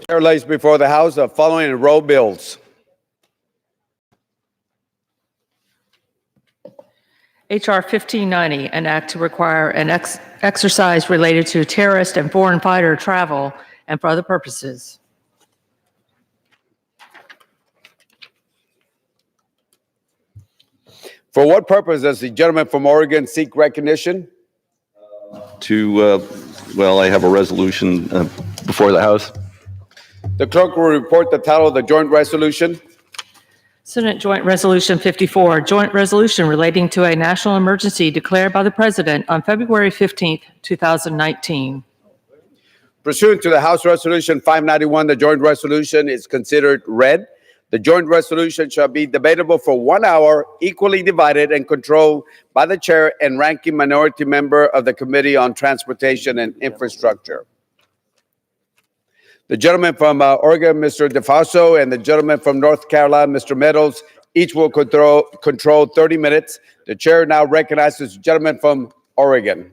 Chair lays before the House the following enrolled bills. H.R. 1590, an act to require an exercise related to terrorist and foreign fighter travel and for other purposes. For what purpose does the gentleman from Oregon seek recognition? I have a resolution before the House. The clerk will report the title of the joint resolution. Senate Joint Resolution 54, joint resolution relating to a national emergency declared by the President on February 15, 2019. Pursuant to the House Resolution 591, the joint resolution is considered read. The joint resolution shall be debatable for 1 hour, equally divided and controlled by the chair and ranking minority member of the Committee on Transportation and Infrastructure. The gentleman from Oregon, Mr. DeFausto, and the gentleman from North Carolina, Mr. Meadows, each will control 30 minutes. The chair now recognizes the gentleman from Oregon.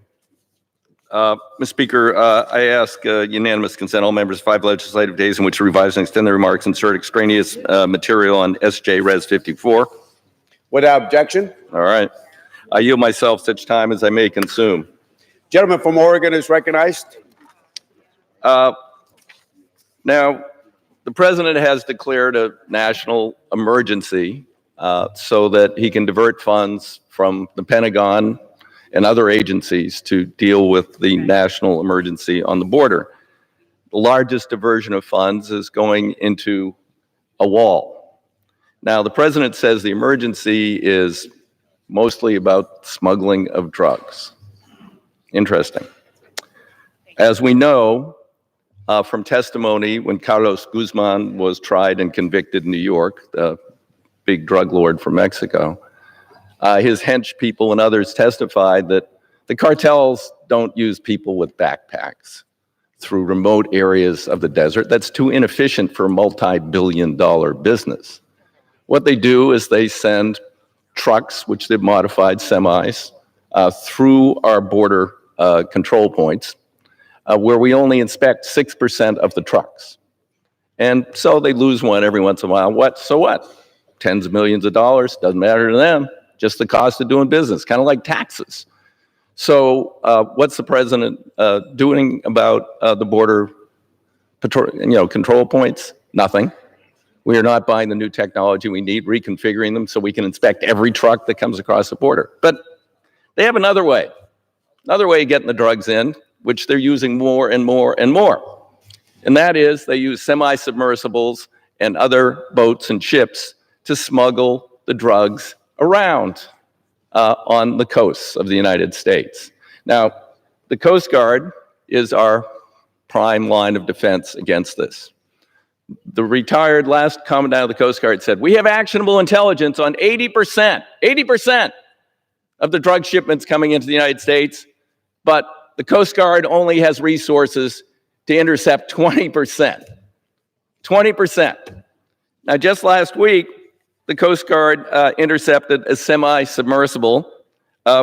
Mr. Speaker, I ask unanimous consent all members 5 legislative days in which to revise and extend their remarks, insert extraneous material on SJ Res 54. Without objection. All right. I yield myself such time as I may consume. Gentleman from Oregon is recognized. Now, the president has declared a national emergency so that he can divert funds from the Pentagon and other agencies to deal with the national emergency on the border. The largest diversion of funds is going into a wall. Now, the president says the emergency is mostly about smuggling of drugs. Interesting. As we know, from testimony when Carlos Guzman was tried and convicted in New York, the big drug lord from Mexico, his hench people and others testified that the cartels don't use people with backpacks through remote areas of the desert. That's too inefficient for a multi-billion-dollar business. What they do is they send trucks, which they've modified semis, through our border control points, where we only inspect 6% of the trucks. And so they lose one every once in a while. So what? Tens of millions of dollars, doesn't matter to them, just the cost of doing business, kind of like taxes. So what's the president doing about the border patrol, control points? Nothing. We are not buying the new technology we need, reconfiguring them so we can inspect every truck that comes across the border. But they have another way of getting the drugs in, which they're using more and more and more. And that is they use semi-submersibles and other boats and ships to smuggle the drugs around on the coasts of the United States. Now, the Coast Guard is our prime line of defense against this. The retired last commandant of the Coast Guard said, we have actionable intelligence on 80% of the drug shipments coming into the United States, but the Coast Guard only has resources to intercept 20%. 20%. Now, just last week, the Coast Guard intercepted a semi-submersible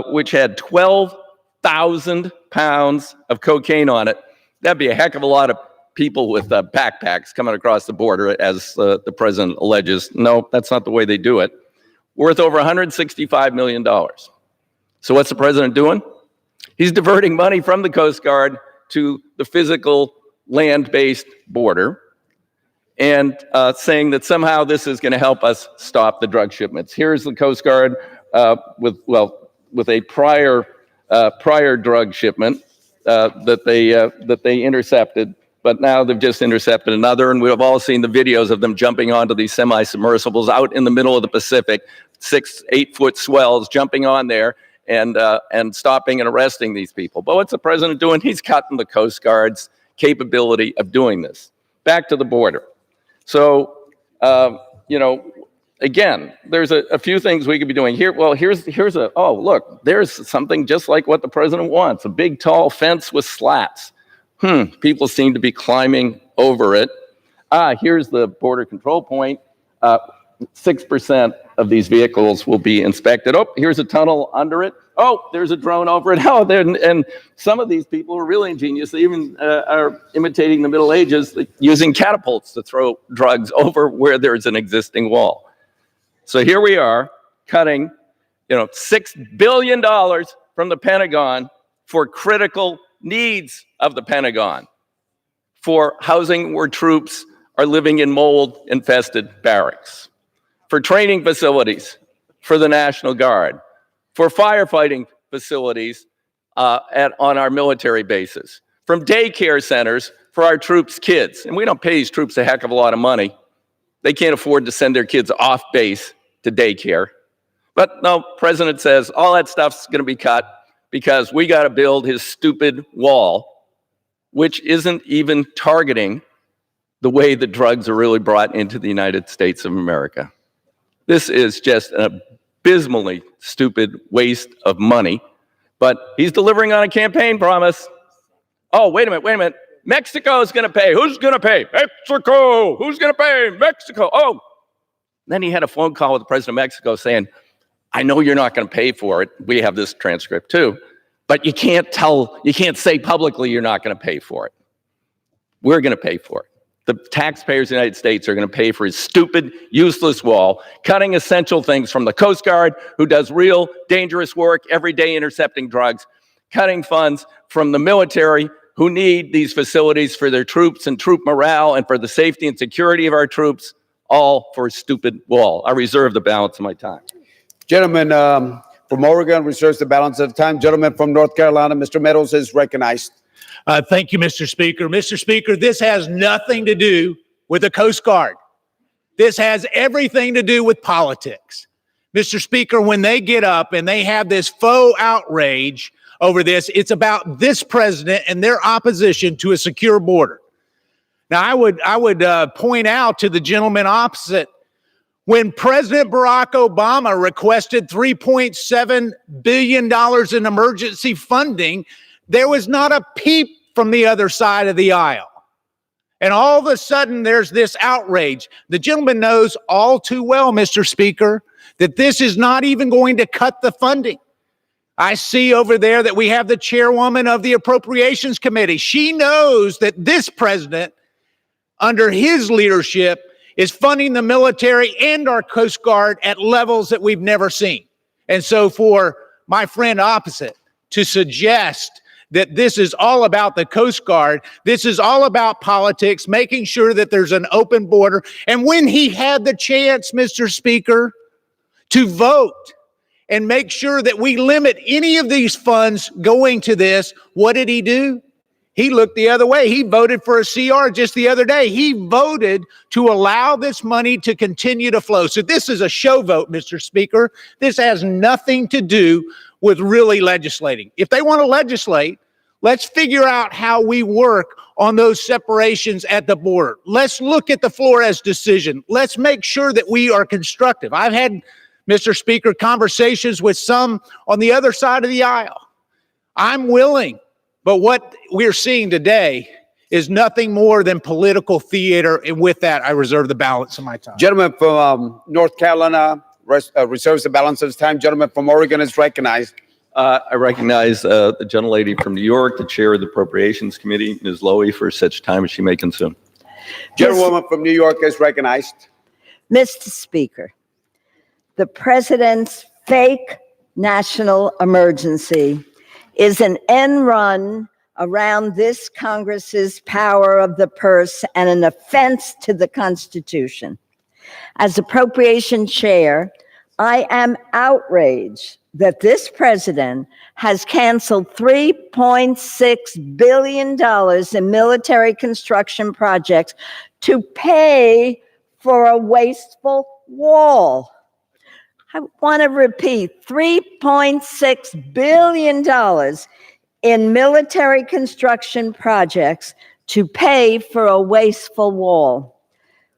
which had 12,000 pounds of cocaine on it. That'd be a heck of a lot of people with backpacks coming across the border, as the president alleges. No, that's not the way they do it. Worth over $165 million. So what's the president doing? He's diverting money from the Coast Guard to the physical land-based border and saying that somehow this is going to help us stop the drug shipments. Here's the Coast Guard with a prior drug shipment that they intercepted, but now they've just intercepted another, and we've all seen the videos of them jumping onto these semi-submersibles out in the middle of the Pacific, 6-8 foot swells jumping on there and stopping and arresting these people. But what's the president doing? He's cutting the Coast Guard's capability of doing this. Back to the border. So, again, there's a few things we could be doing here. Well, look, there's something just like what the president wants, a big, tall fence with slats. People seem to be climbing over it. Here's the border control point. 6% of these vehicles will be inspected. Oh, here's a tunnel under it. Oh, there's a drone over it. Oh, and some of these people are really ingenious. They even are imitating the Middle Ages, using catapults to throw drugs over where there's an existing wall. So here we are cutting, $6 billion from the Pentagon for critical needs of the Pentagon, for housing where troops are living in mold-infested barracks, for training facilities for the National Guard, for firefighting facilities on our military bases, from daycare centers for our troops' kids. And we don't pay these troops a heck of a lot of money. They can't afford to send their kids off base to daycare. But no, President says all that stuff's going to be cut because we got to build his stupid wall, which isn't even targeting the way the drugs are really brought into the United States of America. This is just an abysmally stupid waste of money, but he's delivering on a campaign promise. Oh, wait a minute. Mexico is going to pay. Who's going to pay? Mexico. Who's going to pay? Mexico. Oh, then he had a phone call with the president of Mexico saying, I know you're not going to pay for it. We have this transcript too, but you can't say publicly you're not going to pay for it. We're going to pay for it. The taxpayers of the United States are going to pay for his stupid, useless wall, cutting essential things from the Coast Guard, who does real dangerous work every day intercepting drugs, cutting funds from the military, who need these facilities for their troops and troop morale and for the safety and security of our troops, all for a stupid wall. I reserve the balance of my time. Gentleman from Oregon reserves the balance of time. Gentleman from North Carolina, Mr. Meadows, is recognized. Thank you, Mr. Speaker. Mr. Speaker, this has nothing to do with the Coast Guard. This has everything to do with politics. Mr. Speaker, when they get up and they have this faux outrage over this, it's about this president and their opposition to a secure border. Now, I would point out to the gentleman opposite, when President Barack Obama requested $3.7 billion in emergency funding, there was not a peep from the other side of the aisle. And all of a sudden, there's this outrage. The gentleman knows all too well, Mr. Speaker, that this is not even going to cut the funding. I see over there that we have the chairwoman of the Appropriations Committee. She knows that this president, under his leadership, is funding the military and our Coast Guard at levels that we've never seen. And so for my friend opposite to suggest that this is all about the Coast Guard, this is all about politics, making sure that there's an open border. And when he had the chance, Mr. Speaker, to vote and make sure that we limit any of these funds going to this, what did he do? He looked the other way. He voted for a CR just the other day. He voted to allow this money to continue to flow. So this is a show vote, Mr. Speaker. This has nothing to do with really legislating. If they want to legislate, let's figure out how we work on those separations at the border. Let's look at the Flores decision. Let's make sure that we are constructive. I've had, Mr. Speaker, conversations with some on the other side of the aisle. I'm willing. But what we're seeing today is nothing more than political theater. And with that, I reserve the balance of my time. Gentleman from North Carolina reserves the balance of his time. Gentleman from Oregon is recognized. I recognize the gentlelady from New York, the chair of the Appropriations Committee, Ms. Lowy, for such time as she may consume. Gentlewoman from New York is recognized. Mr. Speaker, the president's fake national emergency is an end run around this Congress's power of the purse and an offense to the Constitution. As Appropriation Chair, I am outraged that this president has canceled $3.6 billion in military construction projects to pay for a wasteful wall. I want to repeat, $3.6 billion in military construction projects to pay for a wasteful wall.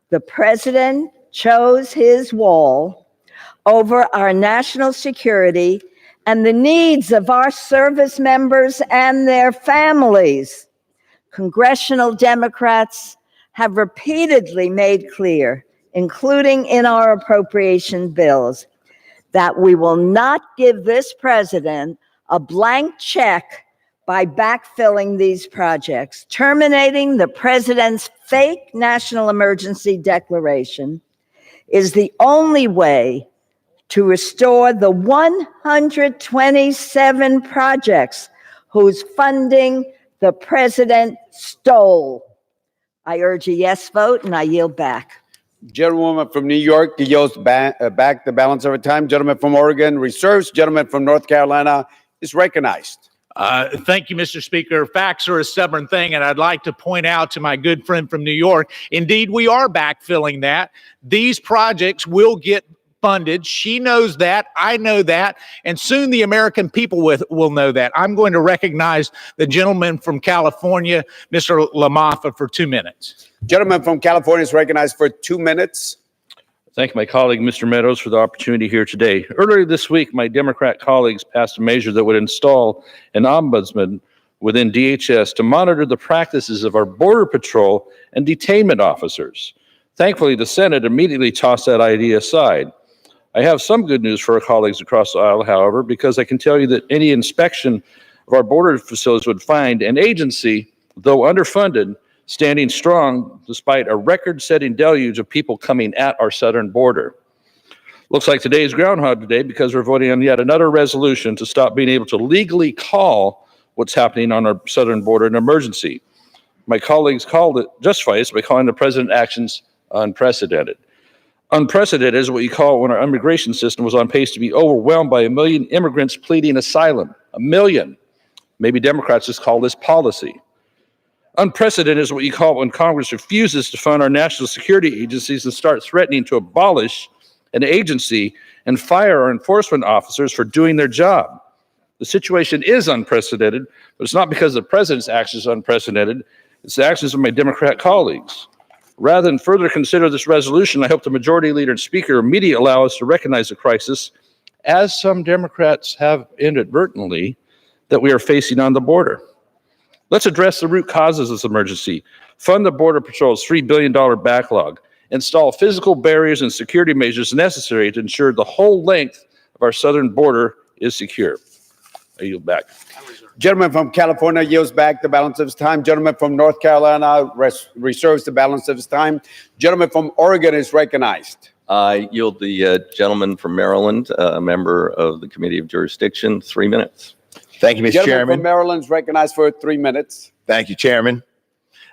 The president chose his wall over our national security and the needs of our service members and their families. Congressional Democrats have repeatedly made clear including in our appropriation bills, that we will not give this president a blank check by backfilling these projects. Terminating the president's fake national emergency declaration is the only way to restore the 127 projects whose funding the president stole. I urge a yes vote, and I yield back. Gentlewoman from New York yields back the balance of her time. Gentleman from Oregon reserves. Gentleman from North Carolina is recognized. Thank you, Mr. Speaker. Facts are a stubborn thing, and I'd like to point out to my good friend from New York, indeed, we are backfilling that. These projects will get funded. She knows that. I know that. And soon the American people will know that. I'm going to recognize the gentleman from California, Mr. LaMaffa, for 2 minutes. Gentleman from California is recognized for 2 minutes. Thank my colleague, Mr. Meadows, for the opportunity here today. Earlier this week, my Democrat colleagues passed a measure that would install an ombudsman within DHS to monitor the practices of our Border Patrol and detainment officers. Thankfully, the Senate immediately tossed that idea aside. I have some good news for our colleagues across the aisle, however, because I can tell you that any inspection of our border facilities would find an agency, though underfunded, standing strong despite a record-setting deluge of people coming at our southern border. Looks like today's Groundhog Day because we're voting on yet another resolution to stop being able to legally call what's happening on our southern border an emergency. My colleagues called it justifies by calling the president's actions unprecedented. Unprecedented is what you call it when our immigration system was on pace to be overwhelmed by 1 million immigrants pleading asylum. 1 million. Maybe Democrats just call this policy. Unprecedented is what you call it when Congress refuses to fund our national security agencies and starts threatening to abolish an agency and fire our enforcement officers for doing their job. The situation is unprecedented, but it's not because the president's actions are unprecedented. It's the actions of my Democrat colleagues. Rather than further consider this resolution, I hope the majority leader and speaker immediately allow us to recognize the crisis, as some Democrats have inadvertently, that we are facing on the border. Let's address the root causes of this emergency, fund the Border Patrol's $3 billion backlog, install physical barriers and security measures necessary to ensure the whole length of our southern border is secure. I yield back. Gentleman from California yields back the balance of his time. Gentleman from North Carolina reserves the balance of his time. Gentleman from Oregon is recognized. I yield the gentleman from Maryland, a member of the Committee of Jurisdiction, 3 minutes. Thank you, Mr. Gentleman Chairman. from Maryland is recognized for 3 minutes. Thank you, Chairman.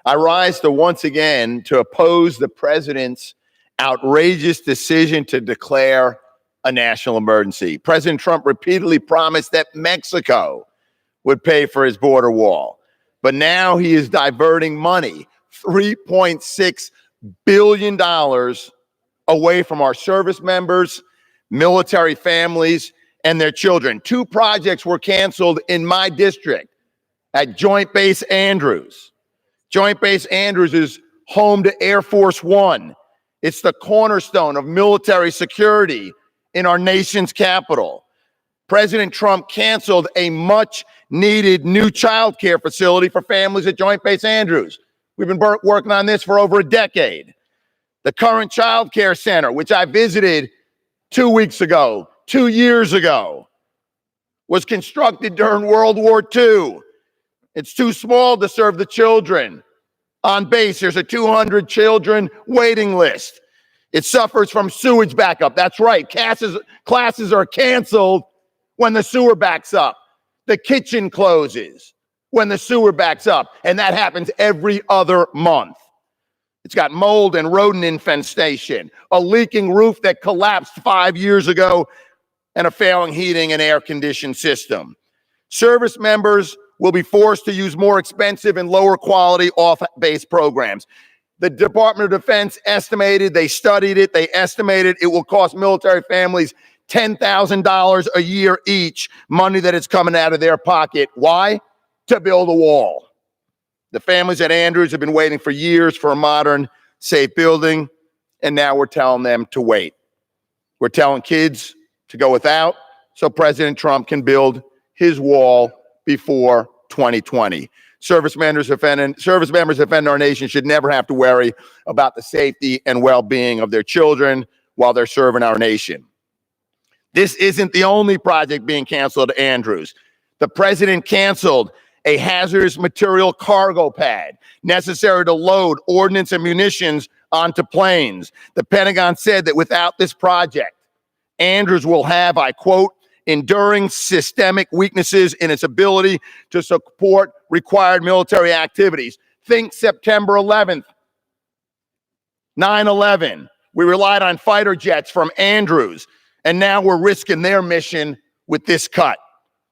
I rise to once again to oppose the president's outrageous decision to declare a national emergency. President Trump repeatedly promised that Mexico would pay for his border wall, but now he is diverting money, $3.6 billion, away from our service members, military families, and their children. 2 projects were canceled in my district at Joint Base Andrews. Joint Base Andrews is home to Air Force One. It's the cornerstone of military security in our nation's capital. President Trump canceled a much-needed new child care facility for families at Joint Base Andrews. We've been working on this for over a decade. The current child care center, which I visited 2 weeks ago, 2 years ago, was constructed during World War II. It's too small to serve the children. On base, there's a 200 children waiting list. It suffers from sewage backup. That's right. Classes are canceled when the sewer backs up. The kitchen closes when the sewer backs up, and that happens every other month. It's got mold and rodent infestation, a leaking roof that collapsed 5 years ago, and a failing heating and air conditioning system. Service members will be forced to use more expensive and lower quality off-base programs. The Department of Defense estimated, they studied it, they estimated it will cost military families $10,000 a year each, money that is coming out of their pocket. Why? To build a wall. The families at Andrews have been waiting for years for a modern, safe building, and now we're telling them to wait. We're telling kids to go without so President Trump can build his wall before 2020. Service members defending our nation should never have to worry about the safety and well-being of their children while they're serving our nation. This isn't the only project being canceled at Andrews. The president canceled a hazardous material cargo pad necessary to load ordnance and munitions onto planes. The Pentagon said that without this project, Andrews will have, I quote, enduring systemic weaknesses in its ability to support required military activities. Think September 11th, 9/11. We relied on fighter jets from Andrews, and now we're risking their mission with this cut.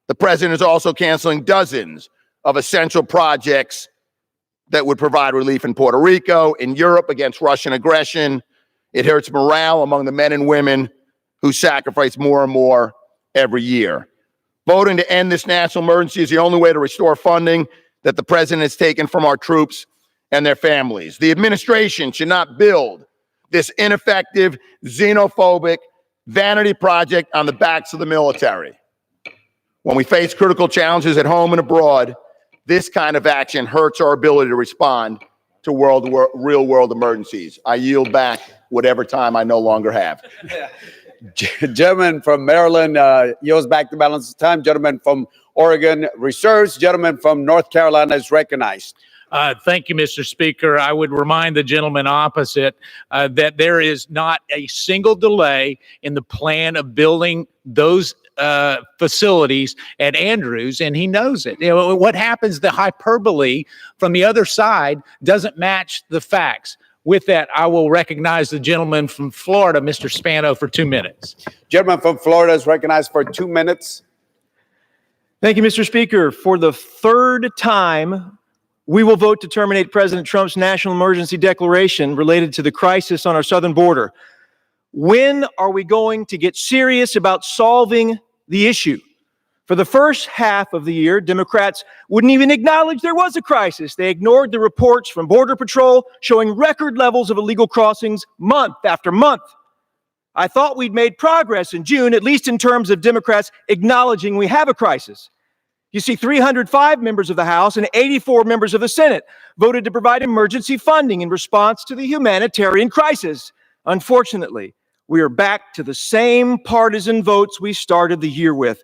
The president is also canceling dozens of essential projects that would provide relief in Puerto Rico, in Europe against Russian aggression. It hurts morale among the men and women who sacrifice more and more every year. Voting to end this national emergency is the only way to restore funding that the president has taken from our troops and their families. The administration should not build this ineffective, xenophobic vanity project on the backs of the military. When we face critical challenges at home and abroad, this kind of action hurts our ability to respond to real-world emergencies. I yield back whatever time I no longer have. Gentleman from Maryland yields back the balance of time. Gentleman from Oregon reserves. Gentleman from North Carolina is recognized. Thank you, Mr. Speaker. I would remind the gentleman opposite that there is not a single delay in the plan of building those facilities at Andrews, and he knows it. You know, what happens, the hyperbole from the other side doesn't match the facts. With that, I will recognize the gentleman from Florida, Mr. Spano, for 2 minutes. Gentleman from Florida is recognized for 2 minutes. Thank you, Mr. Speaker. For the third time, we will vote to terminate President Trump's national emergency declaration related to the crisis on our southern border. When are we going to get serious about solving the issue? For the first half of the year, Democrats wouldn't even acknowledge there was a crisis. They ignored the reports from Border Patrol showing record levels of illegal crossings month after month. I thought we'd made progress in June, at least in terms of Democrats acknowledging we have a crisis. You see, 305 members of the House and 84 members of the Senate voted to provide emergency funding in response to the humanitarian crisis. Unfortunately, we are back to the same partisan votes we started the year with.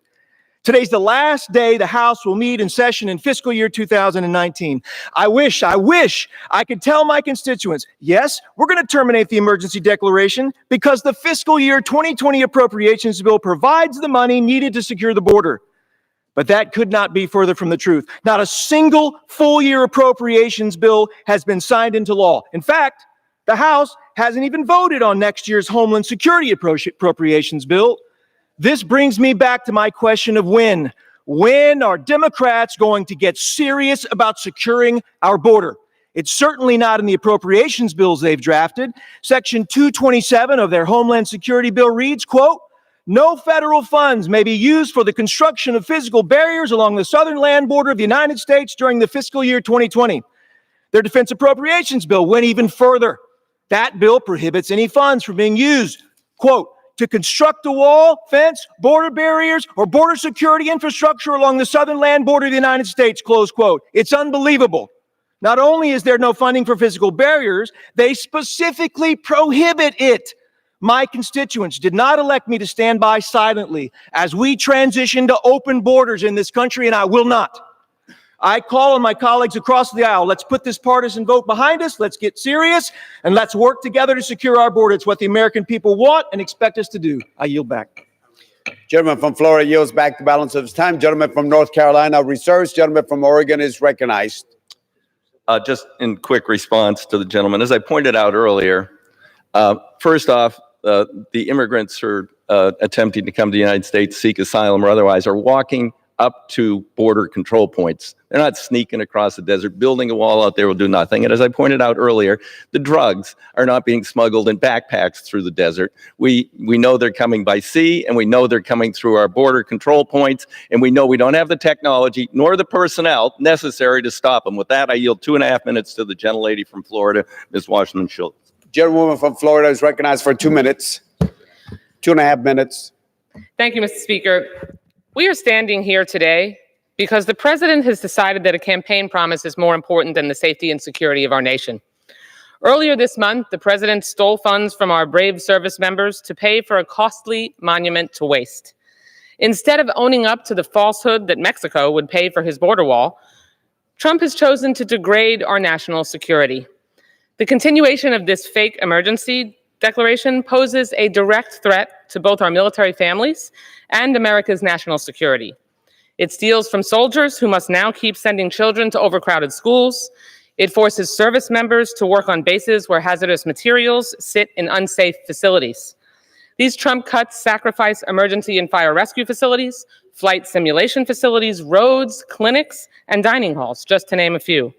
Today's the last day the House will meet in session in fiscal year 2019. I wish I could tell my constituents, yes, we're going to terminate the emergency declaration because the fiscal year 2020 appropriations bill provides the money needed to secure the border. But that could not be further from the truth. Not a single full-year appropriations bill has been signed into law. In fact, the House hasn't even voted on next year's Homeland Security appropriations bill. This brings me back to my question of when. When are Democrats going to get serious about securing our border? It's certainly not in the appropriations bills they've drafted. Section 227 of their Homeland Security bill reads, quote, "No federal funds may be used for the construction of physical barriers along the southern land border of the United States during the fiscal year 2020. Their defense appropriations bill went even further. That bill prohibits any funds from being used, quote, to construct a wall, fence, border barriers, or border security infrastructure along the southern land border of the United States, close quote. It's unbelievable. Not only is there no funding for physical barriers, they specifically prohibit it. My constituents did not elect me to stand by silently as we transition to open borders in this country, and I will not. I call on my colleagues across the aisle. Let's put this partisan vote behind us. Let's get serious, and let's work together to secure our border. It's what the American people want and expect us to do. I yield back. Gentleman from Florida yields back the balance of his time. Gentleman from North Carolina reserves. Gentleman from Oregon is recognized. Just in quick response to the gentleman, as I pointed out earlier, first off, the immigrants who are attempting to come to the United States, seek asylum or otherwise, are walking up to border control points. They're not sneaking across the desert. Building a wall out there will do nothing. And as I pointed out earlier, the drugs are not being smuggled in backpacks through the desert. We know they're coming by sea, and we know they're coming through our border control points, and we know we don't have the technology nor the personnel necessary to stop them. With that, I yield 2.5 minutes to the gentlelady from Florida, Ms. Washington Schultz. Gentlewoman from Florida is recognized for 2 minutes. 2.5 minutes. Thank you, Mr. Speaker. We are standing here today because the president has decided that a campaign promise is more important than the safety and security of our nation. Earlier this month, the president stole funds from our brave service members to pay for a costly monument to waste. Instead of owning up to the falsehood that Mexico would pay for his border wall, Trump has chosen to degrade our national security. The continuation of this fake emergency declaration poses a direct threat to both our military families and America's national security. It steals from soldiers who must now keep sending children to overcrowded schools. It forces service members to work on bases where hazardous materials sit in unsafe facilities. These Trump cuts sacrifice emergency and fire rescue facilities, flight simulation facilities, roads, clinics, and dining halls, just to name a few.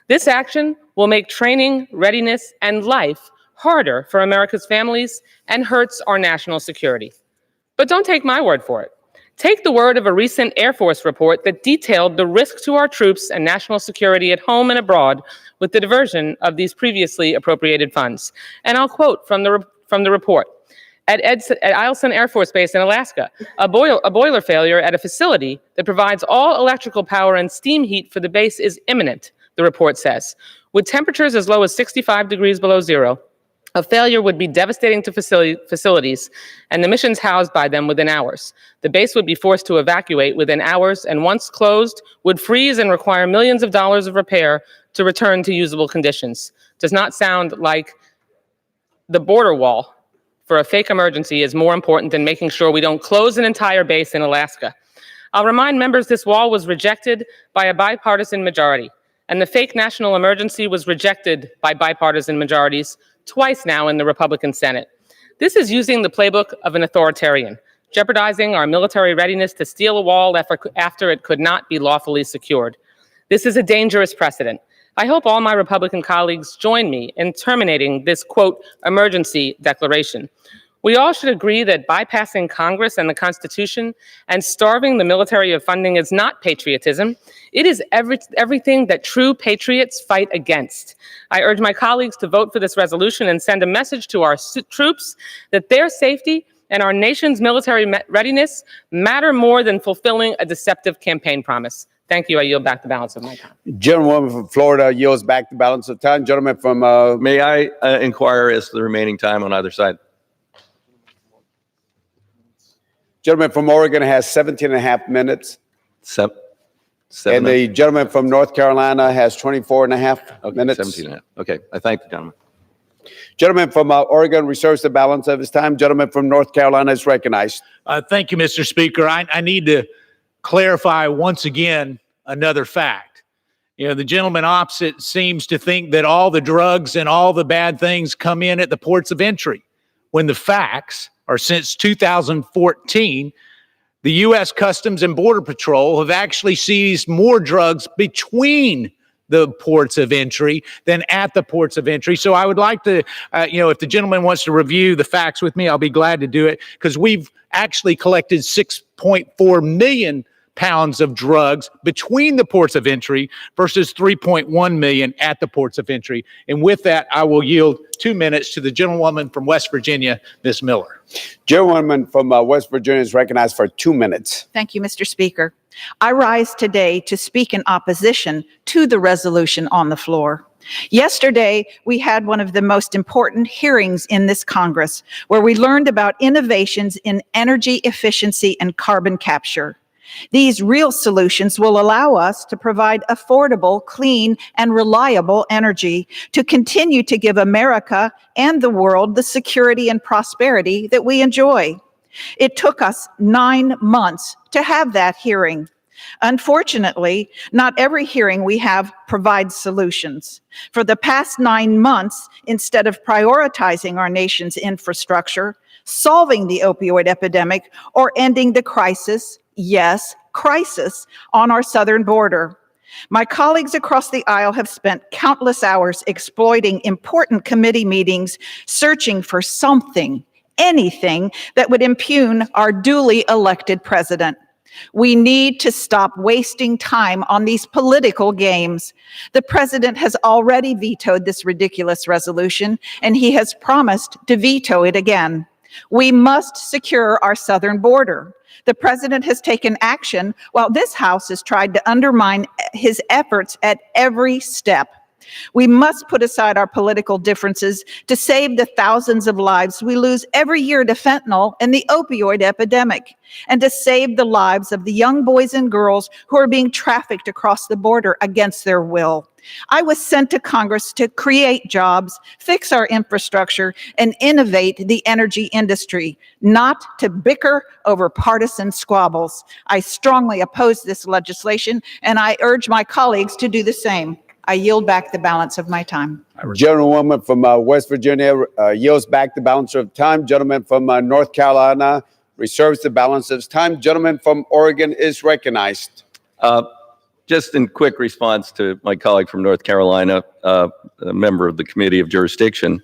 This action will make training, readiness, and life harder for America's families and hurts our national security. But don't take my word for it. Take the word of a recent Air Force report that detailed the risk to our troops and national security at home and abroad with the diversion of these previously appropriated funds. And I'll quote from the report. At Eielson Air Force Base in Alaska, a boiler failure at a facility that provides all electrical power and steam heat for the base is imminent, the report says. With temperatures as low as 65 degrees below zero, a failure would be devastating to facilities and the missions housed by them within hours. The base would be forced to evacuate within hours, and once closed, would freeze and require millions of dollars of repair to return to usable conditions. Does not sound like the border wall for a fake emergency is more important than making sure we don't close an entire base in Alaska. I'll remind members this wall was rejected by a bipartisan majority, and the fake national emergency was rejected by bipartisan majorities twice now in the Republican Senate. This is using the playbook of an authoritarian, jeopardizing our military readiness to steal a wall after it could not be lawfully secured. This is a dangerous precedent. I hope all my Republican colleagues join me in terminating this, quote, emergency declaration. We all should agree that bypassing Congress and the Constitution and starving the military of funding is not patriotism. It is everything that true patriots fight against. I urge my colleagues to vote for this resolution and send a message to our troops that their safety and our nation's military readiness matter more than fulfilling a deceptive campaign promise. Thank you. I yield back the balance of my time. Gentlewoman from Florida yields back the balance of time. Gentleman from May I inquire as to the remaining time on either side? Gentleman from Oregon has 17 and a half minutes. Seven. And the gentleman from North Carolina has 24 and a half minutes. 17 and a half. Okay, I thank the gentleman. Gentleman from Oregon reserves the balance of his time. Gentleman from North Carolina is recognized. Thank you, Mr. Speaker. I need to clarify once again another fact. You know, the gentleman opposite seems to think that all the drugs and all the bad things come in at the ports of entry, when the facts are since 2014, the U.S. Customs and Border Patrol have actually seized more drugs between the ports of entry than at the ports of entry. So I would like to, if the gentleman wants to review the facts with me, I'll be glad to do it, because we've actually collected 6.4 million pounds of drugs between the ports of entry versus 3.1 million at the ports of entry. And with that, I will yield 2 minutes to the gentlewoman from West Virginia, Ms. Miller. Gentlewoman from West Virginia is recognized for 2 minutes. Thank you, Mr. Speaker. I rise today to speak in opposition to the resolution on the floor. Yesterday, we had one of the most important hearings in this Congress, where we learned about innovations in energy efficiency and carbon capture. These real solutions will allow us to provide affordable, clean, and reliable energy to continue to give America and the world the security and prosperity that we enjoy. It took us 9 months to have that hearing. Unfortunately, not every hearing we have provides solutions. For the past 9 months, instead of prioritizing our nation's infrastructure, solving the opioid epidemic, or ending the crisis, yes, crisis, on our southern border, my colleagues across the aisle have spent countless hours exploiting important committee meetings, searching for something, anything that would impugn our duly elected president. We need to stop wasting time on these political games. The president has already vetoed this ridiculous resolution, and he has promised to veto it again. We must secure our southern border. The president has taken action while this House has tried to undermine his efforts at every step. We must put aside our political differences to save the thousands of lives we lose every year to fentanyl and the opioid epidemic, and to save the lives of the young boys and girls who are being trafficked across the border against their will. I was sent to Congress to create jobs, fix our infrastructure, and innovate the energy industry, not to bicker over partisan squabbles. I strongly oppose this legislation, and I urge my colleagues to do the same. I yield back the balance of my time. Gentlewoman from West Virginia yields back the balance of time. Gentleman from North Carolina reserves the balance of time. Gentleman from Oregon is recognized. Just in quick response to my colleague from North Carolina, a member of the Committee of Jurisdiction,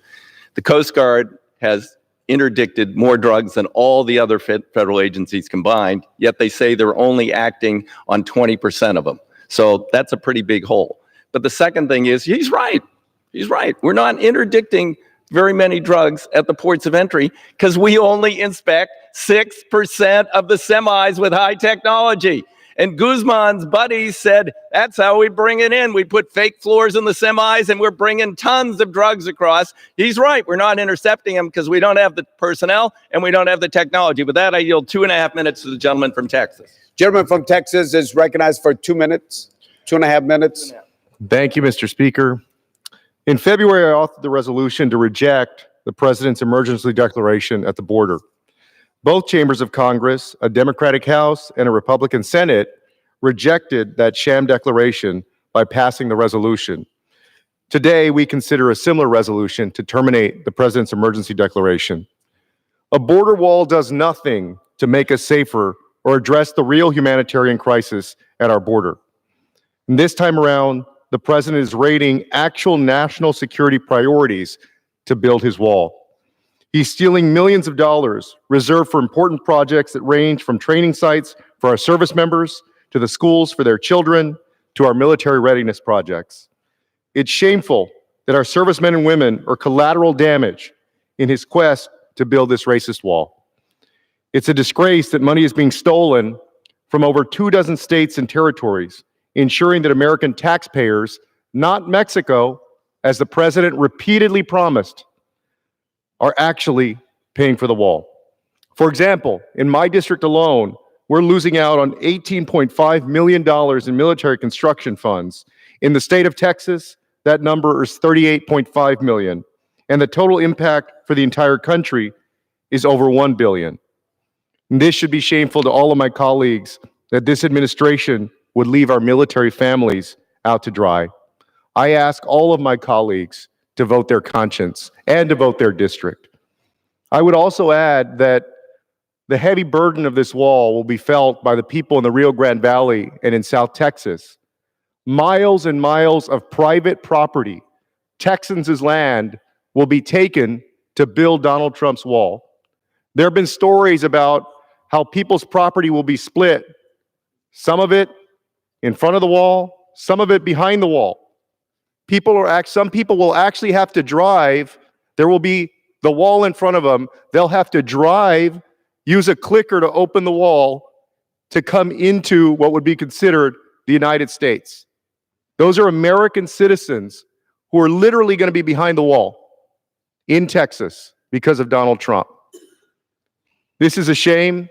the Coast Guard has interdicted more drugs than all the other federal agencies combined, yet they say they're only acting on 20% of them. So that's a pretty big hole. But the second thing is, he's right. He's right. We're not interdicting very many drugs at the ports of entry because we only inspect 6% of the semis with high technology. And Guzman's buddies said, that's how we bring it in. We put fake floors in the semis and we're bringing tons of drugs across. He's right. We're not intercepting them because we don't have the personnel and we don't have the technology. With that, I yield 2.5 minutes to the gentleman from Texas. Gentleman from Texas is recognized for 2 minutes, 2.5 minutes. Thank you, Mr. Speaker. In February, I authored the resolution to reject the president's emergency declaration at the border. Both chambers of Congress, a Democratic House and a Republican Senate, rejected that sham declaration by passing the resolution. Today, we consider a similar resolution to terminate the president's emergency declaration. A border wall does nothing to make us safer or address the real humanitarian crisis at our border. And this time around, the president is raiding actual national security priorities to build his wall. He's stealing millions of dollars reserved for important projects that range from training sites for our service members, to the schools for their children, to our military readiness projects. It's shameful that our servicemen and women are collateral damage in his quest to build this racist wall. It's a disgrace that money is being stolen from over 24 states and territories, ensuring that American taxpayers, not Mexico, as the president repeatedly promised, are actually paying for the wall. For example, in my district alone, we're losing out on $18.5 million in military construction funds. In the state of Texas, that number is $38.5 million, and the total impact for the entire country is over $1 billion. And this should be shameful to all of my colleagues that this administration would leave our military families out to dry. I ask all of my colleagues to vote their conscience and to vote their district. I would also add that the heavy burden of this wall will be felt by the people in the Rio Grande Valley and in South Texas. Miles and miles of private property, Texans' land, will be taken to build Donald Trump's wall. There have been stories about how people's property will be split, some of it in front of the wall, some of it behind the wall. Some people will actually have to drive. There will be the wall in front of them. They'll have to drive, use a clicker to open the wall to come into what would be considered the United States. Those are American citizens who are literally going to be behind the wall in Texas because of Donald Trump. This is a shame.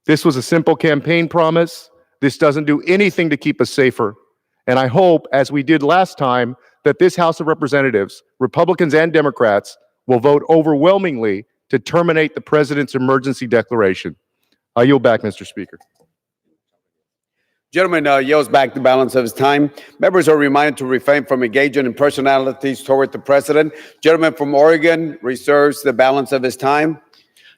This was a simple campaign promise. This doesn't do anything to keep us safer. And I hope, as we did last time, that this House of Representatives, Republicans and Democrats, will vote overwhelmingly to terminate the president's emergency declaration. I yield back, Mr. Speaker. Gentleman yields back the balance of his time. Members are reminded to refrain from engaging in personalities toward the president. Gentleman from Oregon reserves the balance of his time.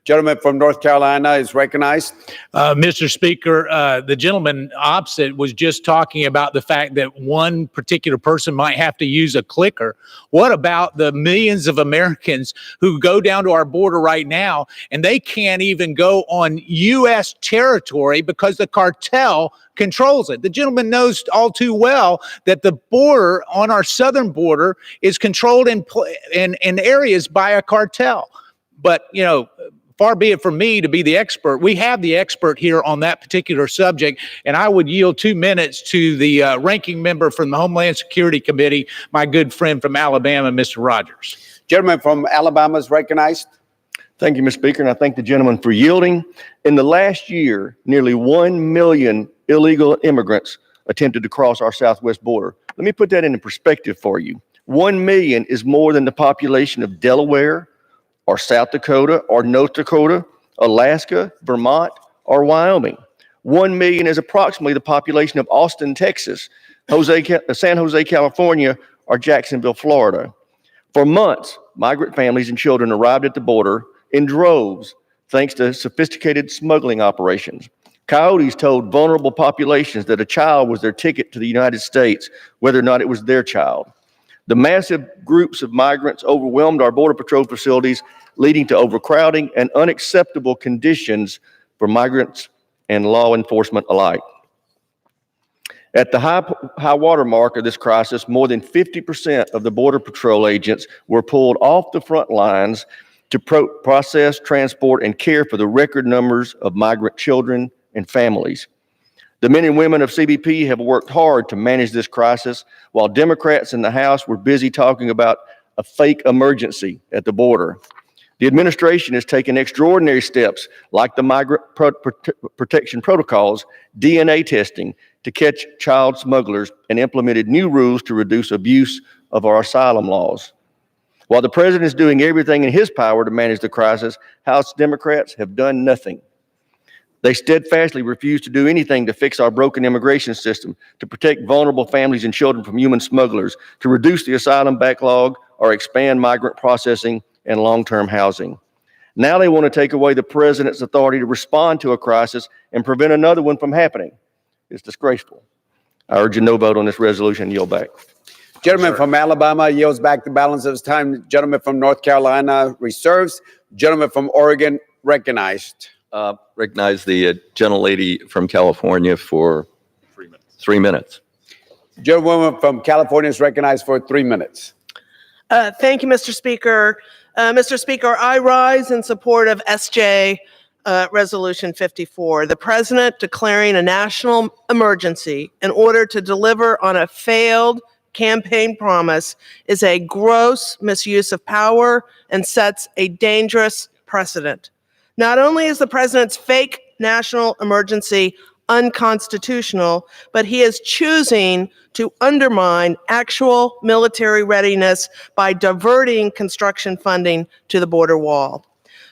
Gentleman from North Carolina is recognized. Mr. Speaker, the gentleman opposite was just talking about the fact that one particular person might have to use a clicker. What about the millions of Americans who go down to our border right now and they can't even go on U.S. territory because the cartel controls it? The gentleman knows all too well that the border on our southern border is controlled in areas by a cartel. But, far be it from me to be the expert. We have the expert here on that particular subject, and I would yield 2 minutes to the ranking member from the Homeland Security Committee, my good friend from Alabama, Mr. Rogers. Gentleman from Alabama is recognized. Thank you, Mr. Speaker, and I thank the gentleman for yielding. In the last year, nearly 1 million illegal immigrants attempted to cross our southwest border. Let me put that into perspective for you. 1 million is more than the population of Delaware or South Dakota or North Dakota, Alaska, Vermont, or Wyoming. 1 million is approximately the population of Austin, Texas, San Jose, California, or Jacksonville, Florida. For months, migrant families and children arrived at the border in droves, thanks to sophisticated smuggling operations. Coyotes told vulnerable populations that a child was their ticket to the United States, whether or not it was their child. The massive groups of migrants overwhelmed our Border Patrol facilities, leading to overcrowding and unacceptable conditions for migrants and law enforcement alike. At the high water mark of this crisis, more than 50% of the Border Patrol agents were pulled off the front lines to process, transport, and care for the record numbers of migrant children and families. The men and women of CBP have worked hard to manage this crisis, while Democrats in the House were busy talking about a fake emergency at the border. The administration has taken extraordinary steps, like the migrant protection protocols, DNA testing, to catch child smugglers, and implemented new rules to reduce abuse of our asylum laws. While the president is doing everything in his power to manage the crisis, House Democrats have done nothing. They steadfastly refuse to do anything to fix our broken immigration system, to protect vulnerable families and children from human smugglers, to reduce the asylum backlog, or expand migrant processing and long-term housing. Now they want to take away the president's authority to respond to a crisis and prevent another one from happening. It's disgraceful. I urge a no vote on this resolution and yield back. Gentleman from Alabama yields back the balance of his time. Gentleman from North Carolina reserves. Gentleman from Oregon recognized. Recognize the gentlelady from California for 3 minutes. 3 minutes. Gentlewoman from California is recognized for 3 minutes. Thank you, Mr. Speaker. Mr. Speaker, I rise in support of SJ Resolution 54, the president declaring a national emergency in order to deliver on a failed campaign promise is a gross misuse of power and sets a dangerous precedent. Not only is the president's fake national emergency unconstitutional, but he is choosing to undermine actual military readiness by diverting construction funding to the border wall.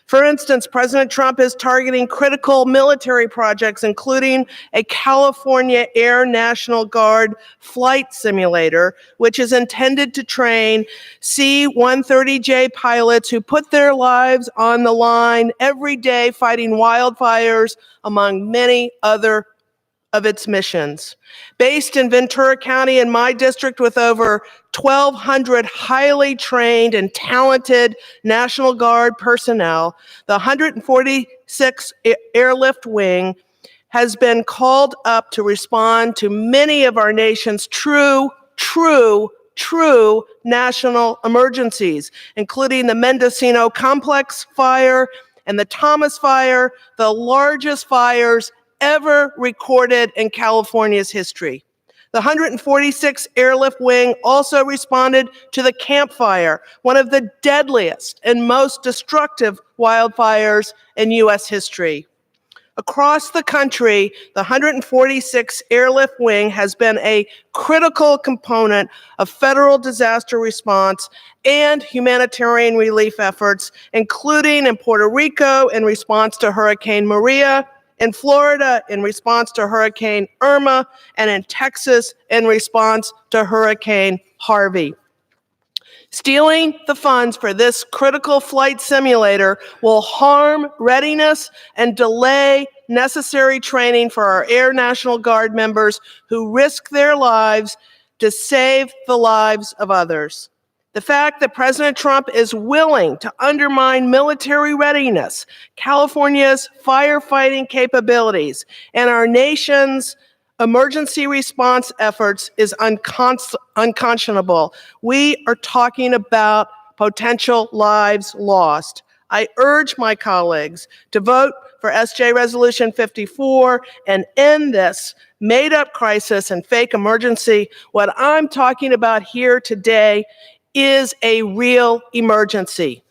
For instance, President Trump is targeting critical military projects, including a California Air National Guard flight simulator, which is intended to train C-130J pilots who put their lives on the line every day fighting wildfires, among many other of its missions. Based in Ventura County in my district with over 1,200 highly trained and talented National Guard personnel, the 146th Airlift Wing has been called up to respond to many of our nation's true national emergencies, including the Mendocino Complex fire and the Thomas Fire, the largest fires ever recorded in California's history. The 146th Airlift Wing also responded to the Camp Fire, one of the deadliest and most destructive wildfires in U.S. history. Across the country, the 146th Airlift Wing has been a critical component of federal disaster response and humanitarian relief efforts, including in Puerto Rico in response to Hurricane Maria, in Florida in response to Hurricane Irma, and in Texas in response to Hurricane Harvey. Stealing the funds for this critical flight simulator will harm readiness and delay necessary training for our Air National Guard members who risk their lives to save the lives of others. The fact that President Trump is willing to undermine military readiness, California's firefighting capabilities, and our nation's emergency response efforts is unconscionable. We are talking about potential lives lost. I urge my colleagues to vote for SJ Resolution 54 and end this made-up crisis and fake emergency. What I'm talking about here today is a real emergency.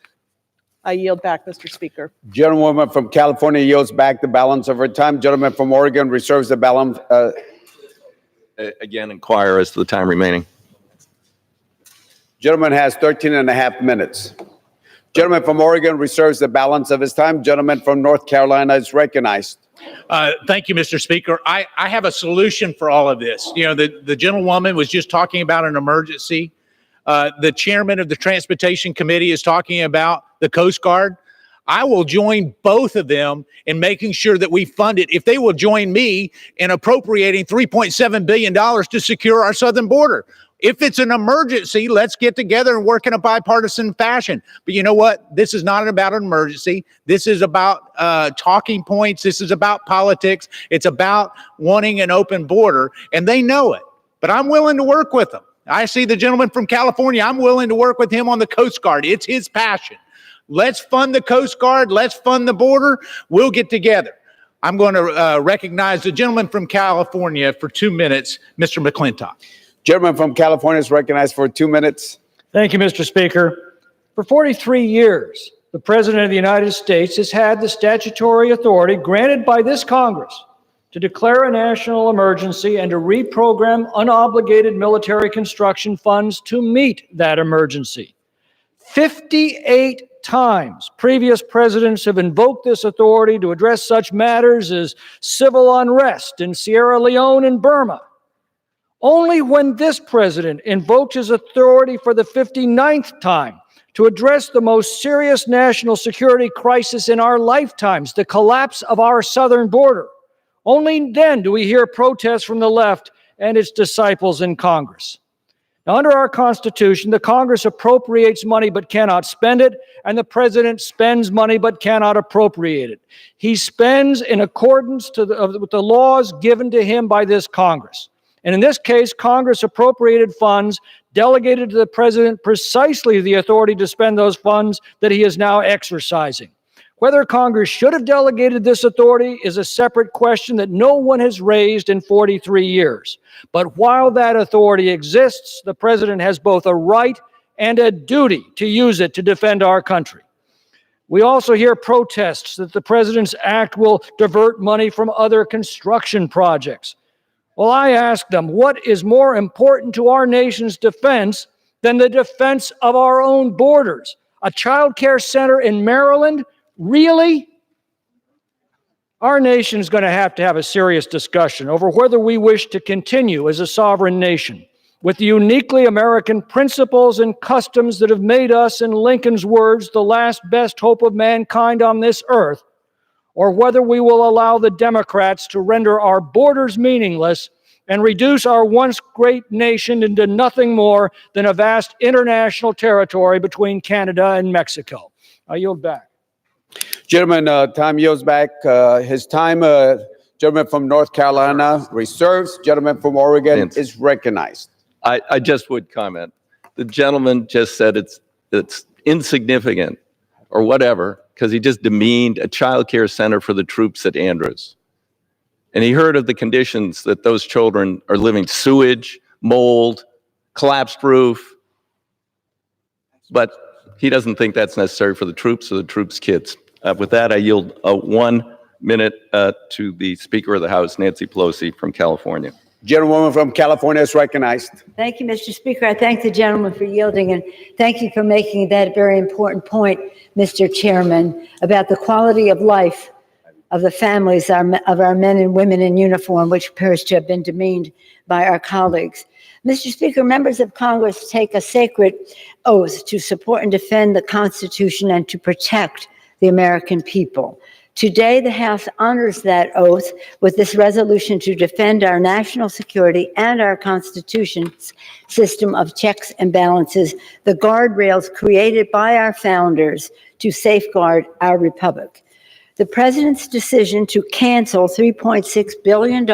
I yield back, Mr. Speaker. Gentlewoman from California yields back the balance of her time. Gentleman from Oregon reserves the balance. Again, inquire as to the time remaining. Gentleman has 13 and a half minutes. Gentleman from Oregon reserves the balance of his time. Gentleman from North Carolina is recognized. Thank you, Mr. Speaker. I have a solution for all of this. You know, the gentlewoman was just talking about an emergency. The chairman of the Transportation Committee is talking about the Coast Guard. I will join both of them in making sure that we fund it if they will join me in appropriating $3.7 billion to secure our southern border. If it's an emergency, let's get together and work in a bipartisan fashion. But you know what? This is not about an emergency. This is about talking points. This is about politics. It's about wanting an open border, and they know it. But I'm willing to work with them. I see the gentleman from California. I'm willing to work with him on the Coast Guard. It's his passion. Let's fund the Coast Guard. Let's fund the border. We'll get together. I'm going to recognize the gentleman from California for 2 minutes, Mr. McClintock. Gentleman from California is recognized for 2 minutes. Thank you, Mr. Speaker. For 43 years, the President of the United States has had the statutory authority granted by this Congress to declare a national emergency and to reprogram unobligated military construction funds to meet that emergency. 58 times previous presidents have invoked this authority to address such matters as civil unrest in Sierra Leone and Burma. Only when this president invoked his authority for the 59th time to address the most serious national security crisis in our lifetimes, the collapse of our southern border, only then do we hear protests from the left and its disciples in Congress. Now, under our Constitution, the Congress appropriates money but cannot spend it, and the President spends money but cannot appropriate it. He spends in accordance with the laws given to him by this Congress. And in this case, Congress appropriated funds, delegated to the President precisely the authority to spend those funds that he is now exercising. Whether Congress should have delegated this authority is a separate question that no one has raised in 43 years. But while that authority exists, the President has both a right and a duty to use it to defend our country. We also hear protests that the President's act will divert money from other construction projects. Well, I ask them, what is more important to our nation's defense than the defense of our own borders? A child care center in Maryland? Really? Our nation is going to have a serious discussion over whether we wish to continue as a sovereign nation with the uniquely American principles and customs that have made us, in Lincoln's words, the last best hope of mankind on this earth, or whether we will allow the Democrats to render our borders meaningless and reduce our once great nation into nothing more than a vast international territory between Canada and Mexico. I yield back. Gentleman, time yields back his time. Gentleman from North Carolina reserves. Gentleman from Oregon is recognized. I just would comment. The gentleman just said it's insignificant or whatever because he just demeaned a child care center for the troops at Andrews. And he heard of the conditions that those children are living: sewage, mold, collapsed roof. But he doesn't think that's necessary for the troops or the troops' kids. With that, I yield 1 minute to the Speaker of the House, Nancy Pelosi from California. Gentlewoman from California is recognized. Thank you, Mr. Speaker. I thank the gentleman for yielding, and thank you for making that very important point, Mr. Chairman, about the quality of life of the families of our men and women in uniform, which appears to have been demeaned by our colleagues. Mr. Speaker, members of Congress take a sacred oath to support and defend the Constitution and to protect the American people. Today, the House honors that oath with this resolution to defend our national security and our Constitution's system of checks and balances, the guardrails created by our founders to safeguard our republic. The President's decision to cancel $3.6 billion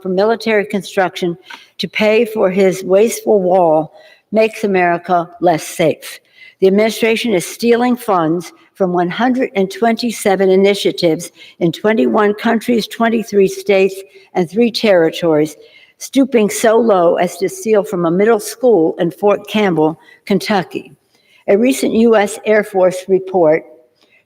for military construction to pay for his wasteful wall makes America less safe. The administration is stealing funds from 127 initiatives in 21 countries, 23 states, and 3 territories, stooping so low as to steal from a middle school in Fort Campbell, Kentucky. A recent U.S. Air Force report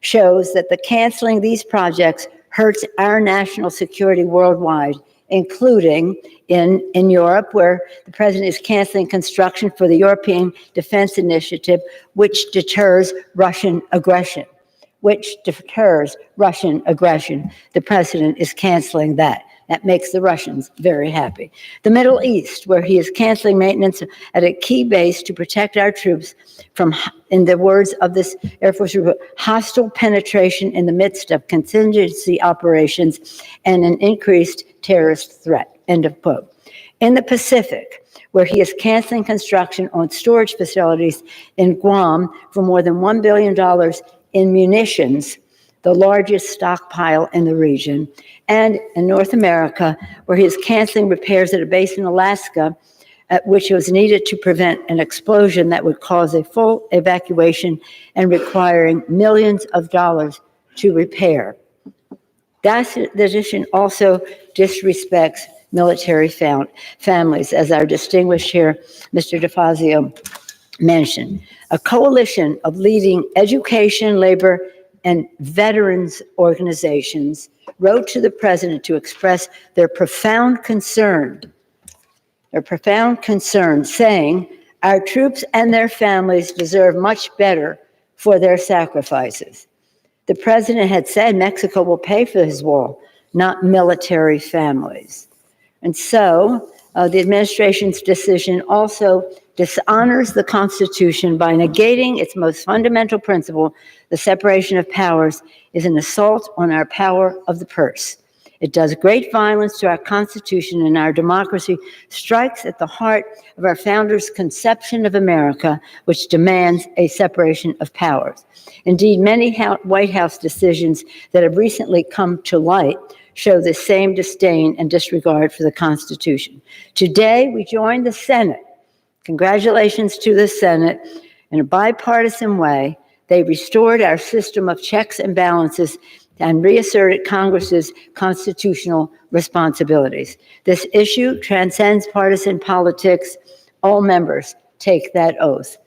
shows that the canceling these projects hurts our national security worldwide, including in Europe, where the president is canceling construction for the European Defense Initiative, which deters Russian aggression. The president is canceling that. That makes the Russians very happy. The Middle East, where he is canceling maintenance at a key base to protect our troops from, in the words of this Air Force report, hostile penetration in the midst of contingency operations and an increased terrorist threat, end of quote. In the Pacific, where he is canceling construction on storage facilities in Guam for more than $1 billion in munitions, the largest stockpile in the region, and in North America, where he is canceling repairs at a base in Alaska, which was needed to prevent an explosion that would cause a full evacuation and requiring millions of dollars to repair. That decision also disrespects military families, as our distinguished chair, Mr. DeFazio, mentioned. A coalition of leading education, labor, and veterans organizations wrote to the president to express their profound concern, saying, our troops and their families deserve much better for their sacrifices. The president had said Mexico will pay for his wall, not military families. And so the administration's decision also dishonors the Constitution by negating its most fundamental principle. The separation of powers is an assault on our power of the purse. It does great violence to our Constitution and our democracy, strikes at the heart of our founders' conception of America, which demands a separation of powers. Indeed, many White House decisions that have recently come to light show the same disdain and disregard for the Constitution. Today, we join the Senate. Congratulations to the Senate. In a bipartisan way, they restored our system of checks and balances and reasserted Congress's constitutional responsibilities. This issue transcends partisan politics. All members take that oath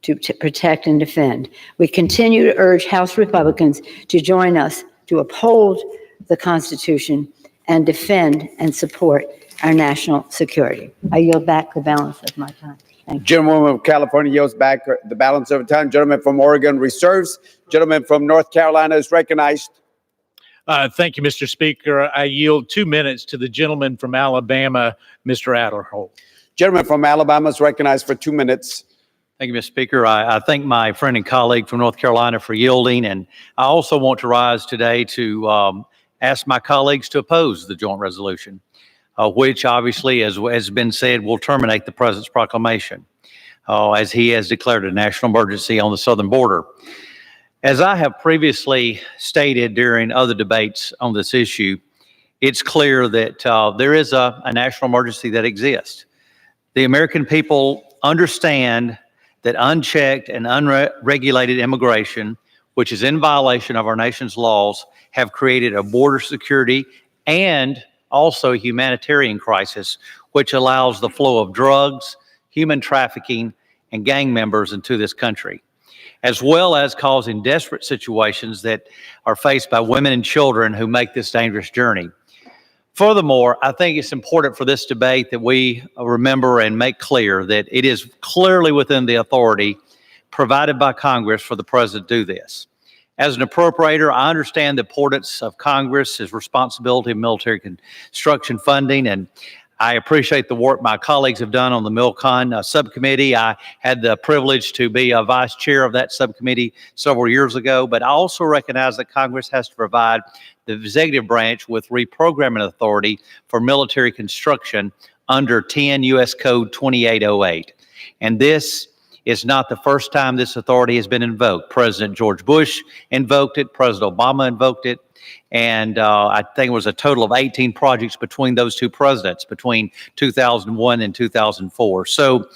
to protect and defend. We continue to urge House Republicans to join us to uphold the Constitution and defend and support our national security. I yield back the balance of my time. Thank you. Gentlewoman of California yields back the balance of time. Gentleman from Oregon reserves. Gentleman from North Carolina is recognized. Thank you, Mr. Speaker. I yield 2 minutes to the gentleman from Alabama, Mr. Adlerholt. Gentleman from Alabama is recognized for 2 minutes. Thank you, Mr. Speaker. I thank my friend and colleague from North Carolina for yielding, and I also want to rise today to ask my colleagues to oppose the joint resolution, which obviously, as has been said, will terminate the president's proclamation, as he has declared a national emergency on the southern border. As I have previously stated during other debates on this issue, it's clear that there is a national emergency that exists. The American people understand that unchecked and unregulated immigration, which is in violation of our nation's laws, have created a border security and also a humanitarian crisis, which allows the flow of drugs, human trafficking, and gang members into this country, as well as causing desperate situations that are faced by women and children who make this dangerous journey. Furthermore, I think it's important for this debate that we remember and make clear that it is clearly within the authority provided by Congress for the president to do this. As an appropriator, I understand the importance of Congress, his responsibility of military construction funding, and I appreciate the work my colleagues have done on the MilCon subcommittee. I had the privilege to be a vice chair of that subcommittee several years ago, but I also recognize that Congress has to provide the executive branch with reprogramming authority for military construction under 10 U.S. Code 2808. And this is not the first time this authority has been invoked. President George Bush invoked it, President Obama invoked it, and I think it was a total of 18 projects between those two presidents between 2001 and 2004. So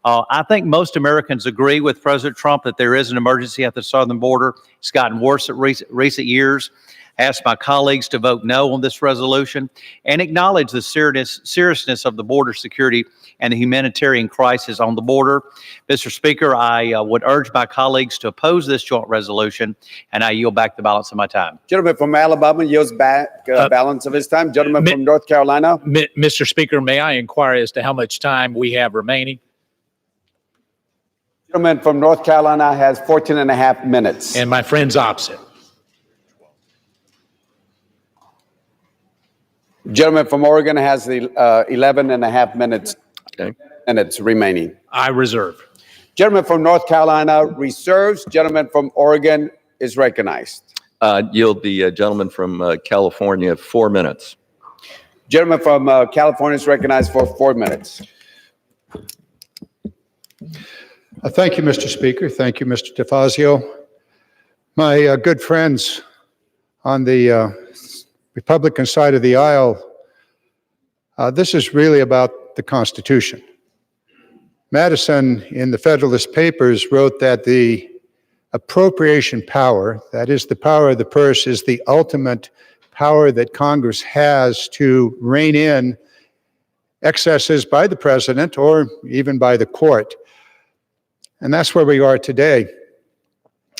I think most Americans agree with President Trump that there is an emergency at the southern border. It's gotten worse in recent years. I ask my colleagues to vote no on this resolution and acknowledge the seriousness of the border security and the humanitarian crisis on the border. Mr. Speaker, I would urge my colleagues to oppose this joint resolution, and I yield back the balance of my time. Gentleman from Alabama yields back balance of his time. Gentleman from North Carolina. Mr. Speaker, may I inquire as to how much time we have remaining? Gentleman from North Carolina has 14 and a half minutes. And my friends opposite. Gentleman from Oregon has the 11 and a half minutes. Okay. And it's remaining. I reserve. Gentleman from North Carolina reserves. Gentleman from Oregon is recognized. Yield the gentleman from California 4 minutes. Gentleman from California is recognized for 4 minutes. Thank you, Mr. Speaker. Thank you, Mr. DeFazio. My good friends on the Republican side of the aisle, this is really about the Constitution. Madison, in the Federalist Papers, wrote that the appropriation power, that is the power of the purse, is the ultimate power that Congress has to rein in excesses by the president or even by the court. And that's where we are today.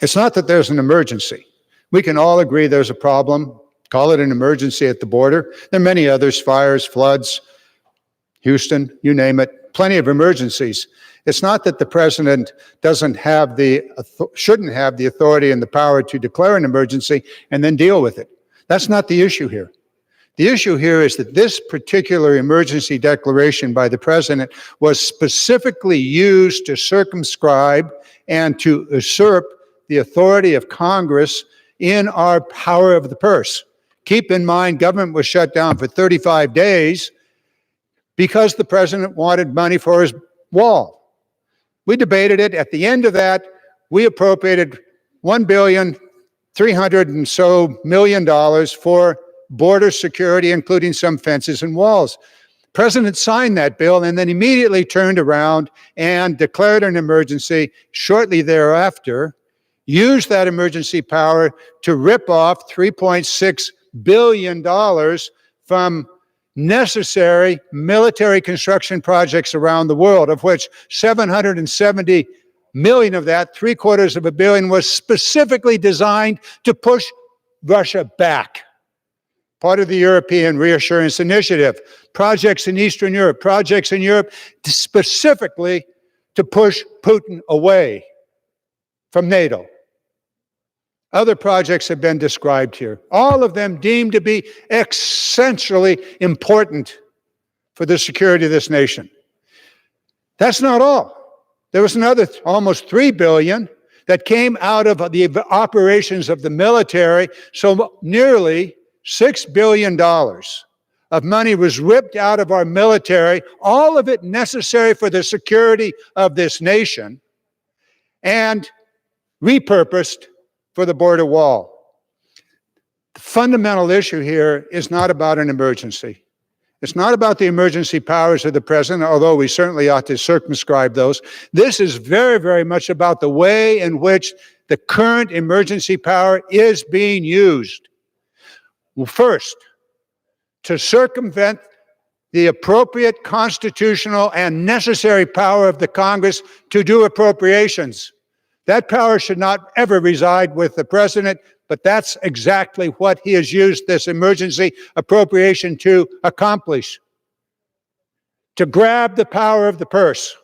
It's not that there's an emergency. We can all agree there's a problem. Call it an emergency at the border. There are many others, fires, floods, Houston, you name it, plenty of emergencies. It's not that the president shouldn't have the authority and the power to declare an emergency and then deal with it. That's not the issue here. The issue here is that this particular emergency declaration by the president was specifically used to circumscribe and to usurp the authority of Congress in our power of the purse. Keep in mind, government was shut down for 35 days because the president wanted money for his wall. We debated it. At the end of that, we appropriated $1.3 billion for border security, including some fences and walls. The president signed that bill and then immediately turned around and declared an emergency shortly thereafter, used that emergency power to rip off $3.6 billion from necessary military construction projects around the world, of which 770 million of that, $750 million, was specifically designed to push Russia back. Part of the European Reassurance Initiative, projects in Eastern Europe, projects in Europe specifically to push Putin away from NATO. Other projects have been described here, all of them deemed to be essentially important for the security of this nation. That's not all. There was another almost $3 billion that came out of the operations of the military, so nearly $6 billion of money was ripped out of our military, all of it necessary for the security of this nation, and repurposed for the border wall. The fundamental issue here is not about an emergency. It's not about the emergency powers of the president, although we certainly ought to circumscribe those. This is very, very much about the way in which the current emergency power is being used. Well, first, to circumvent the appropriate constitutional and necessary power of the Congress to do appropriations. That power should not ever reside with the president, but that's exactly what he has used this emergency appropriation to accomplish. To grab the power of the purse,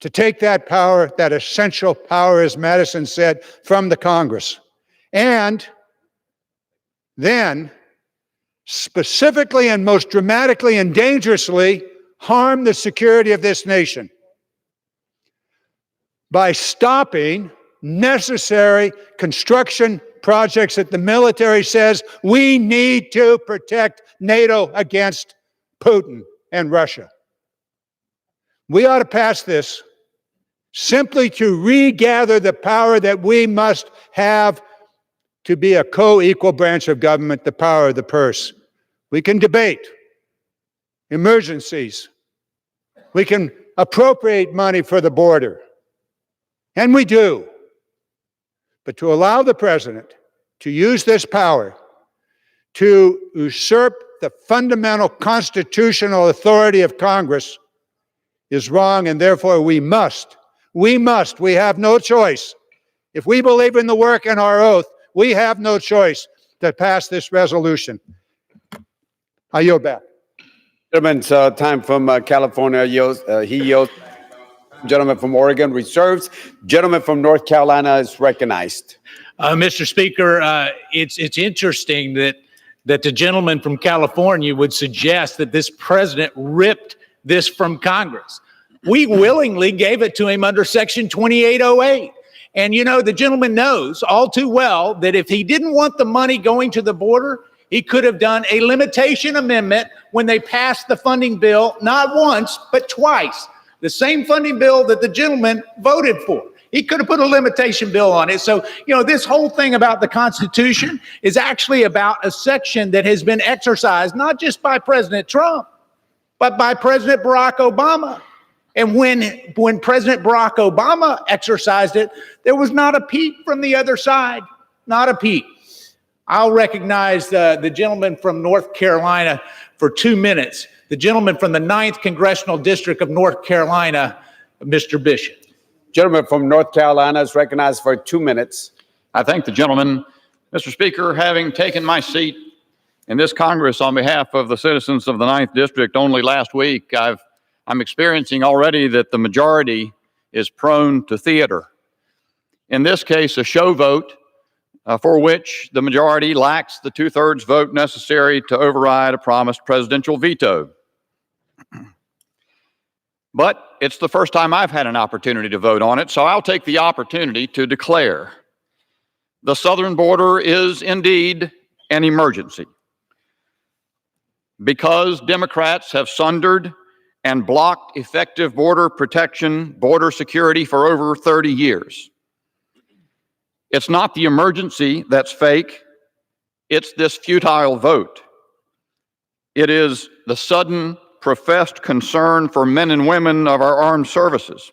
to take that power, that essential power, as Madison said, from the Congress. And then specifically and most dramatically and dangerously harm the security of this nation by stopping necessary construction projects that the military says we need to protect NATO against Putin and Russia. We ought to pass this simply to regather the power that we must have to be a co-equal branch of government, the power of the purse. We can debate emergencies, we can appropriate money for the border. And we do. But to allow the president to use this power to usurp the fundamental constitutional authority of Congress is wrong, and therefore we have no choice. If we believe in the work and our oath, we have no choice to pass this resolution. I yield back. Gentleman's time from California yields. He yields. Gentleman from Oregon reserves. Gentleman from North Carolina is recognized. Mr. Speaker, it's interesting that the gentleman from California would suggest that this president ripped this from Congress. We willingly gave it to him under Section 2808. And, you know, the gentleman knows all too well that if he didn't want the money going to the border, he could have done a limitation amendment when they passed the funding bill, not once, but twice. The same funding bill that the gentleman voted for. He could have put a limitation bill on it. So, you know, this whole thing about the Constitution is actually about a section that has been exercised not just by President Trump, but by President Barack Obama. And when President Barack Obama exercised it, there was not a peep from the other side, not a peep. I'll recognize the gentleman from North Carolina for 2 minutes. The gentleman from the 9th Congressional District of North Carolina, Mr. Bishop. Gentleman from North Carolina is recognized for 2 minutes. I thank the gentleman. Mr. Speaker, having taken my seat in this Congress on behalf of the citizens of the 9th District only last week, I'm experiencing already that the majority is prone to theater. In this case, a show vote for which the majority lacks the 2/3 vote necessary to override a promised presidential veto. But it's the first time I've had an opportunity to vote on it, so I'll take the opportunity to declare the southern border is indeed an emergency. Because Democrats have sundered and blocked effective border protection, border security for over 30 years. It's not the emergency that's fake, it's this futile vote. It is the sudden professed concern for men and women of our armed services.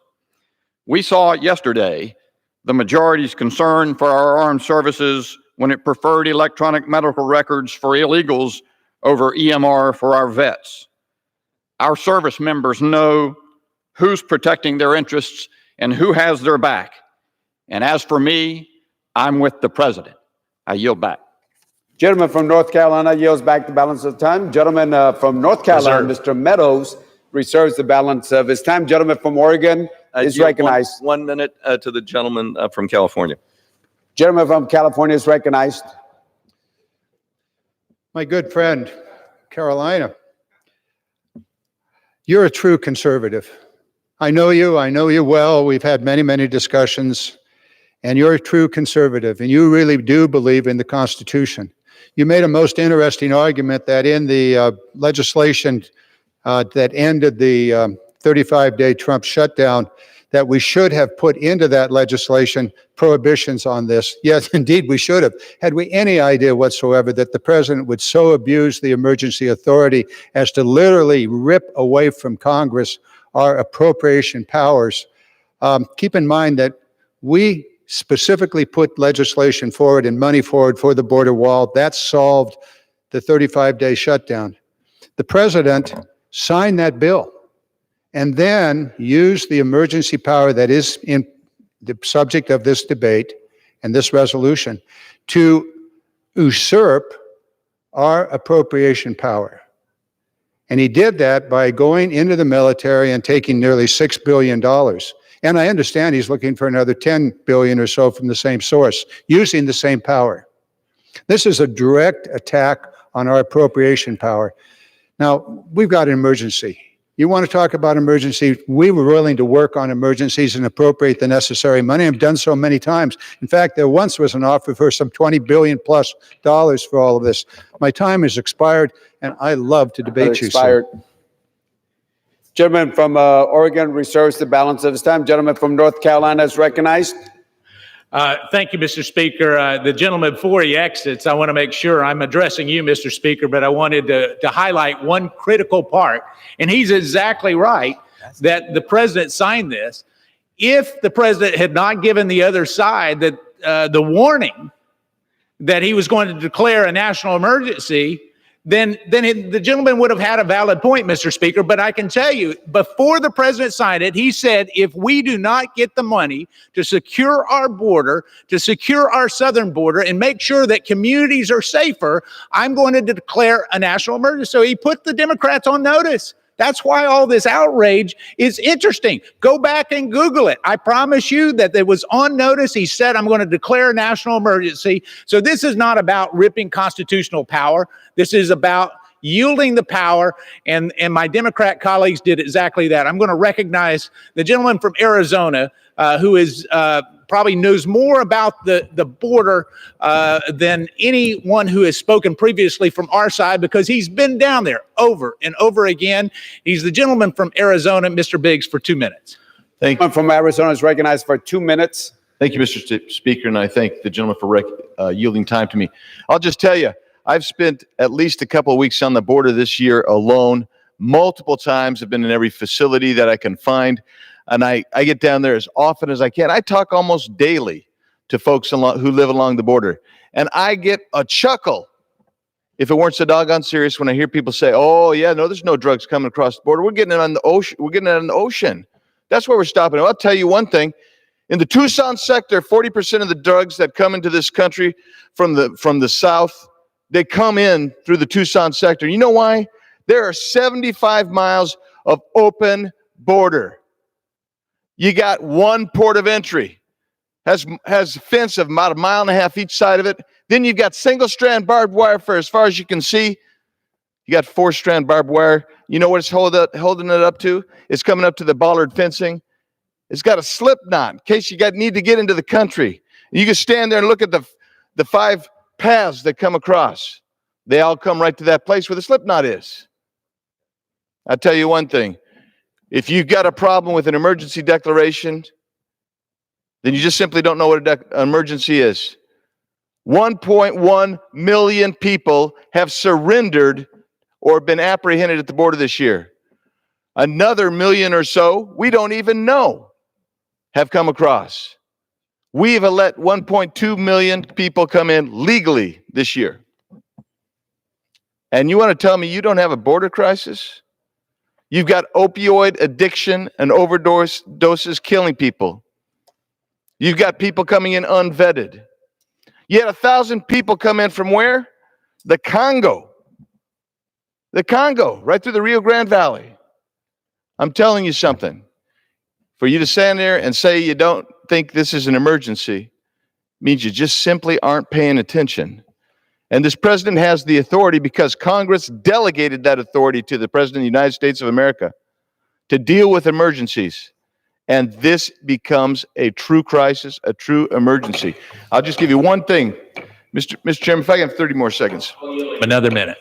We saw yesterday the majority's concern for our armed services when it preferred electronic medical records for illegals over EMR for our vets. Our service members know who's protecting their interests and who has their back. And as for me, I'm with the president. I yield back. Gentleman from North Carolina yields back the balance of time. Gentleman from North Carolina, Mr. Meadows, reserves the balance of his time. Gentleman from Oregon is recognized. 1 minute to the gentleman from California. Gentleman from California is recognized. My good friend, Carolina, you're a true conservative. I know you well. We've had many, many discussions, and you're a true conservative, and you really do believe in the Constitution. You made a most interesting argument that in the legislation that ended the 35-day Trump shutdown, that we should have put into that legislation prohibitions on this. Yes, indeed, we should have. Had we any idea whatsoever that the president would so abuse the emergency authority as to literally rip away from Congress our appropriation powers, keep in mind that we specifically put legislation forward and money forward for the border wall. That solved the 35-day shutdown. The president signed that bill and then used the emergency power that is in the subject of this debate and this resolution to usurp our appropriation power. And he did that by going into the military and taking nearly $6 billion. And I understand he's looking for another $10 billion or so from the same source, using the same power. This is a direct attack on our appropriation power. Now, we've got an emergency. You want to talk about emergency? We were willing to work on emergencies and appropriate the necessary money. I've done so many times. In fact, there once was an offer for some $20 billion plus for all of this. My time has expired, and I love to debate you, sir. Gentleman from Oregon reserves the balance of his time. Gentleman from North Carolina is recognized. Thank you, Mr. Speaker. The gentleman, before he exits, I want to make sure I'm addressing you, Mr. Speaker, but I wanted to highlight one critical part. And he's exactly right. that the president signed this. If the president had not given the other side the warning that he was going to declare a national emergency, then the gentleman would have had a valid point, Mr. Speaker. But I can tell you, before the president signed it, he said, if we do not get the money to secure our border, to secure our southern border, and make sure that communities are safer, I'm going to declare a national emergency. So he put the Democrats on notice. That's why all this outrage is interesting. Go back and Google it. I promise you that it was on notice. He said, I'm going to declare a national emergency. So this is not about ripping constitutional power. This is about yielding the power. And my Democrat colleagues did exactly that. I'm going to recognize the gentleman from Arizona who is probably knows more about the border than anyone who has spoken previously from our side, because he's been down there over and over again. He's the gentleman from Arizona, Mr. Biggs, for 2 minutes. Thank you. From Arizona is recognized for 2 minutes. Thank you, Mr. Speaker, and I thank the gentleman for yielding time to me. I'll just tell you, I've spent at least a couple of weeks on the border this year alone, multiple times. I've been in every facility that I can find, and I get down there as often as I can. I talk almost daily to folks who live along the border, and I get a chuckle, if it weren't so doggone serious, when I hear people say, oh, yeah, no, there's no drugs coming across the border. We're getting it on the ocean. We're getting it on the ocean. That's where we're stopping. I'll tell you one thing. In the Tucson sector, 40% of the drugs that come into this country from the south, they come in through the Tucson sector. You know why? There are 75 miles of open border. You got one port of entry, has a fence of about 1.5 miles each side of it. Then you've got single-strand barbed wire for as far as you can see. You got 4-strand barbed wire. You know what it's holding it up to? It's coming up to the bollard fencing. It's got a slip knot in case you need to get into the country. You can stand there and look at the 5 paths that come across. They all come right to that place where the slip knot is. I'll tell you one thing. If you've got a problem with an emergency declaration, then you just simply don't know what an emergency is. 1.1 million people have surrendered or been apprehended at the border this year. Another million or so, we don't even know, have come across. We've let 1.2 million people come in legally this year. And you want to tell me you don't have a border crisis? You've got opioid addiction and overdoses killing people. You've got people coming in unvetted. You had 1,000 people come in from where? The Congo. The Congo, right through the Rio Grande Valley. I'm telling you something. For you to stand there and say you don't think this is an emergency means you just simply aren't paying attention. And this president has the authority because Congress delegated that authority to the President of the United States of America to deal with emergencies. And this becomes a true crisis, a true emergency. I'll just give you one thing. Mr. Chairman, if I can have 30 more seconds. Another minute.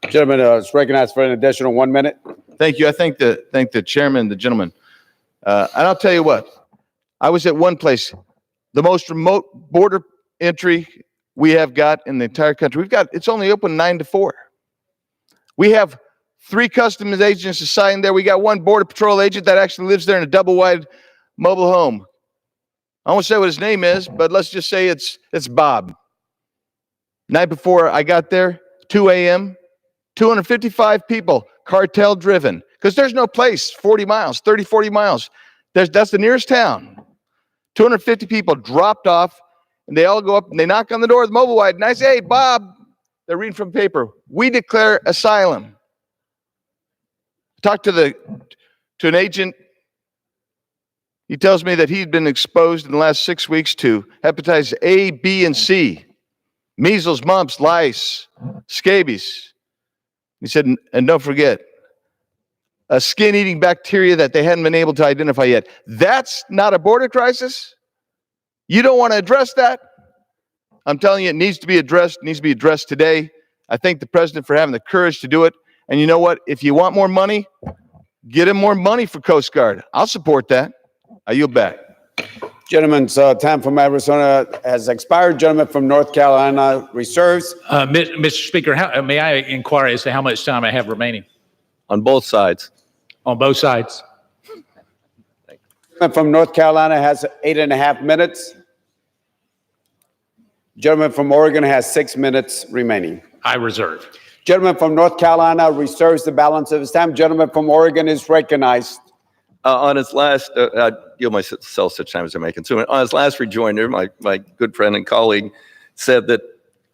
Gentleman is recognized for an additional 1 minute. Thank you. I thank the chairman, the gentleman. And I'll tell you what, I was at one place, the most remote border entry we have got in the entire country. It's only open 9 to 4. We have 3 customs agents assigned there. We got 1 border patrol agent that actually lives there in a double-wide mobile home. I won't say what his name is, but let's just say it's Bob. Night before I got there, 2 a.m., 255 people, cartel driven, because there's no place 40 miles, 30, 40 miles. That's the nearest town. 250 people dropped off, and they all go up and they knock on the door of the mobile wide, and I say, hey, Bob, they're reading from paper. We declare asylum. Talked to an agent. He tells me that he'd been exposed in the last 6 weeks to hepatitis A, B, and C, measles, mumps, lice, scabies. He said, and don't forget, a skin-eating bacteria that they hadn't been able to identify yet. That's not a border crisis? You don't want to address that? I'm telling you, it needs to be addressed. It needs to be addressed today. I thank the president for having the courage to do it. And you know what? If you want more money, get him more money for Coast Guard. I'll support that. I yield back. Gentleman's time from Arizona has expired. Gentleman from North Carolina reserves. Mr. Speaker, may I inquire as to how much time I have remaining? On both sides. On both sides? From North Carolina has 8.5 minutes. Gentleman from Oregon has 6 minutes remaining. I reserve. Gentleman from North Carolina reserves the balance of his time. Gentleman from Oregon is recognized. On his last, yield myself such time as I may consume it. On his last rejoinder, my good friend and colleague said that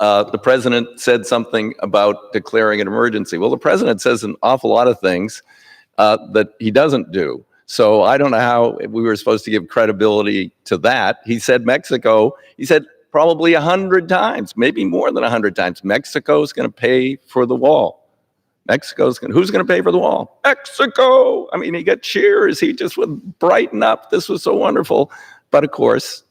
the president said something about declaring an emergency. Well, the president says an awful lot of things that he doesn't do. So I don't know how we were supposed to give credibility to that. He said Mexico, he said probably 100 times, maybe more than 100 times, Mexico's going to pay for the wall. Who's going to pay for the wall? Mexico. I mean, he got cheers. He just would brighten up. This was so wonderful. But of course,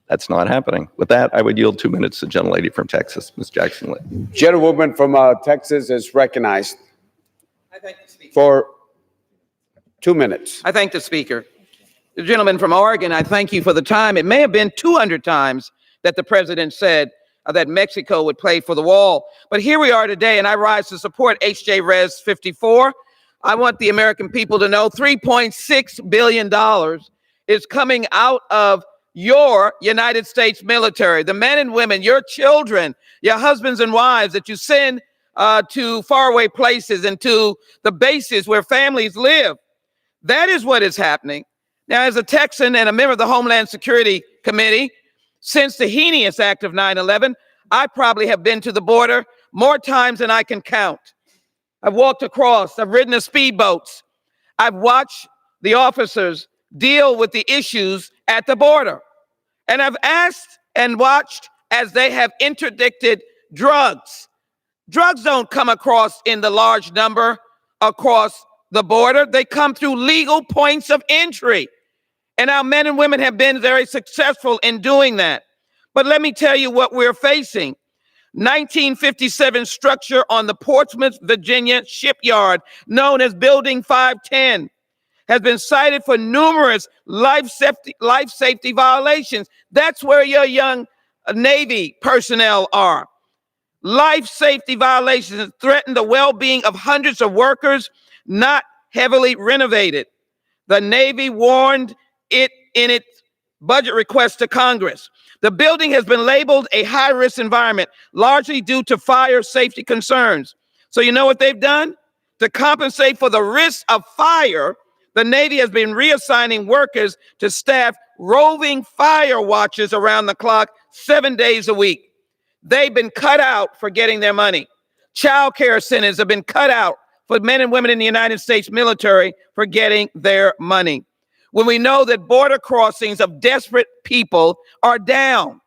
that's not happening. With that, I would yield 2 minutes to the gentlelady from Texas, Ms. Jackson-Lee. Gentlewoman from Texas is recognized for 2 minutes. I thank the Speaker. The gentleman from Oregon, I thank you for the time. It may have been 200 times that the president said that Mexico would pay for the wall. But here we are today, and I rise to support H.J. Res 54. I want the American people to know $3.6 billion is coming out of your United States military, the men and women, your children, your husbands and wives that you send to faraway places and to the bases where families live. That is what is happening. Now, as a Texan and a member of the Homeland Security Committee, since the heinous act of 9/11, I probably have been to the border more times than I can count. I've walked across, I've ridden the speedboats. I've watched the officers deal with the issues at the border. And I've asked and watched as they have interdicted drugs. Drugs don't come across in the large number across the border. They come through legal points of entry. And our men and women have been very successful in doing that. But let me tell you what we're facing. 1957 structure on the Portsmouth, Virginia shipyard, known as Building 510, has been cited for numerous life safety violations. That's where your young Navy personnel are. Life safety violations threaten the well-being of hundreds of workers not heavily renovated. The Navy warned it in its budget request to Congress. The building has been labeled a high-risk environment, largely due to fire safety concerns. So you know what they've done? To compensate for the risk of fire, the Navy has been reassigning workers to staff roving fire watches around the clock 7 days a week. They've been cut out for getting their money. Child care centers have been cut out for men and women in the United States military for getting their money. When we know that border crossings of desperate people are down.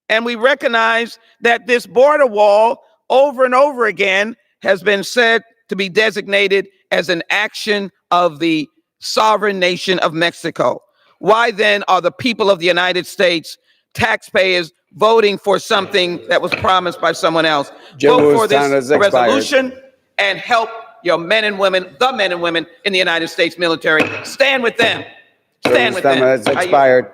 And we recognize that this border wall over and over again has been said to be designated as an action of the sovereign nation of Mexico. Why then are the people of the United States, taxpayers, voting for something that was promised by someone else? Vote for this resolution and help your men and women, the men and women in the United States military. Stand with them. Stand with them. Has expired.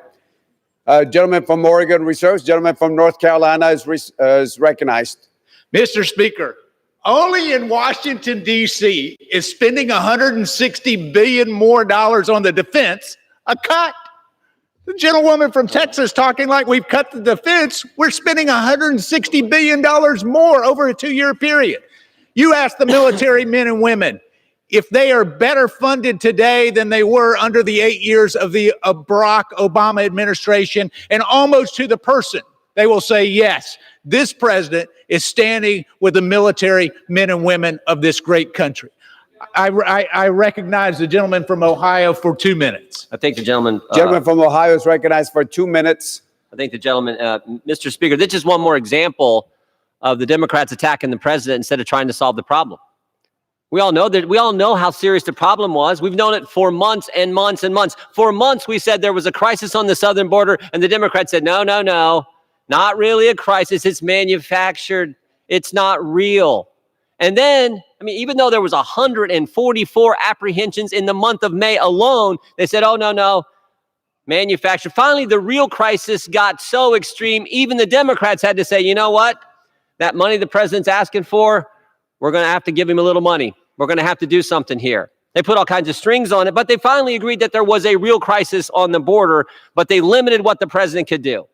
Gentleman from Oregon reserves. Gentleman from North Carolina is recognized. Mr. Speaker, only in Washington, D.C. is spending $160 billion more on the defense a cut. The gentlewoman from Texas talking like we've cut the defense. We're spending $160 billion more over a 2-year period. You ask the military men and women if they are better funded today than they were under the 8 years of the Barack Obama administration, and almost to the person, they will say, yes, this president is standing with the military men and women of this great country. I recognize the gentleman from Ohio for 2 minutes. I think the gentleman. Gentleman from Ohio is recognized for 2 minutes. I think the gentleman, Mr. Speaker, this is one more example of the Democrats attacking the president instead of trying to solve the problem. We all know that. We all know how serious the problem was. We've known it for months and months and months. For months, we said there was a crisis on the southern border, and the Democrats said, no, no, no, not really a crisis. It's manufactured. It's not real. And then, I mean, even though there was 144 apprehensions in the month of May alone, they said, oh, no, no, manufactured. Finally, the real crisis got so extreme, even the Democrats had to say, you know what? That money the president's asking for, we're going to have to give him a little money. We're going to have to do something here. They put all kinds of strings on it, but they finally agreed that there was a real crisis on the border, but they limited what the president could do.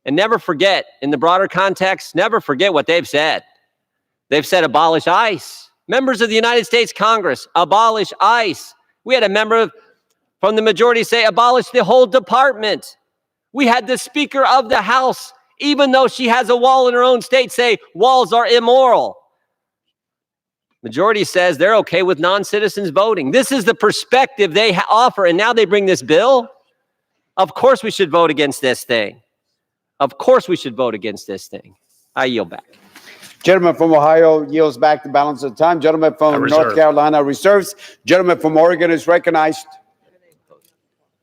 And never forget, in the broader context, never forget what they've said. They've said abolish ICE. Members of the United States Congress, abolish ICE. We had a member from the majority say abolish the whole department. We had the Speaker of the House, even though she has a wall in her own state, say walls are immoral. Majority says they're okay with non-citizens voting. This is the perspective they offer, and now they bring this bill? Of course we should vote against this thing. Of course we should vote against this thing. I yield back. Gentleman from Ohio yields back the balance of time. Gentleman from North Carolina reserves. Gentleman from Oregon is recognized.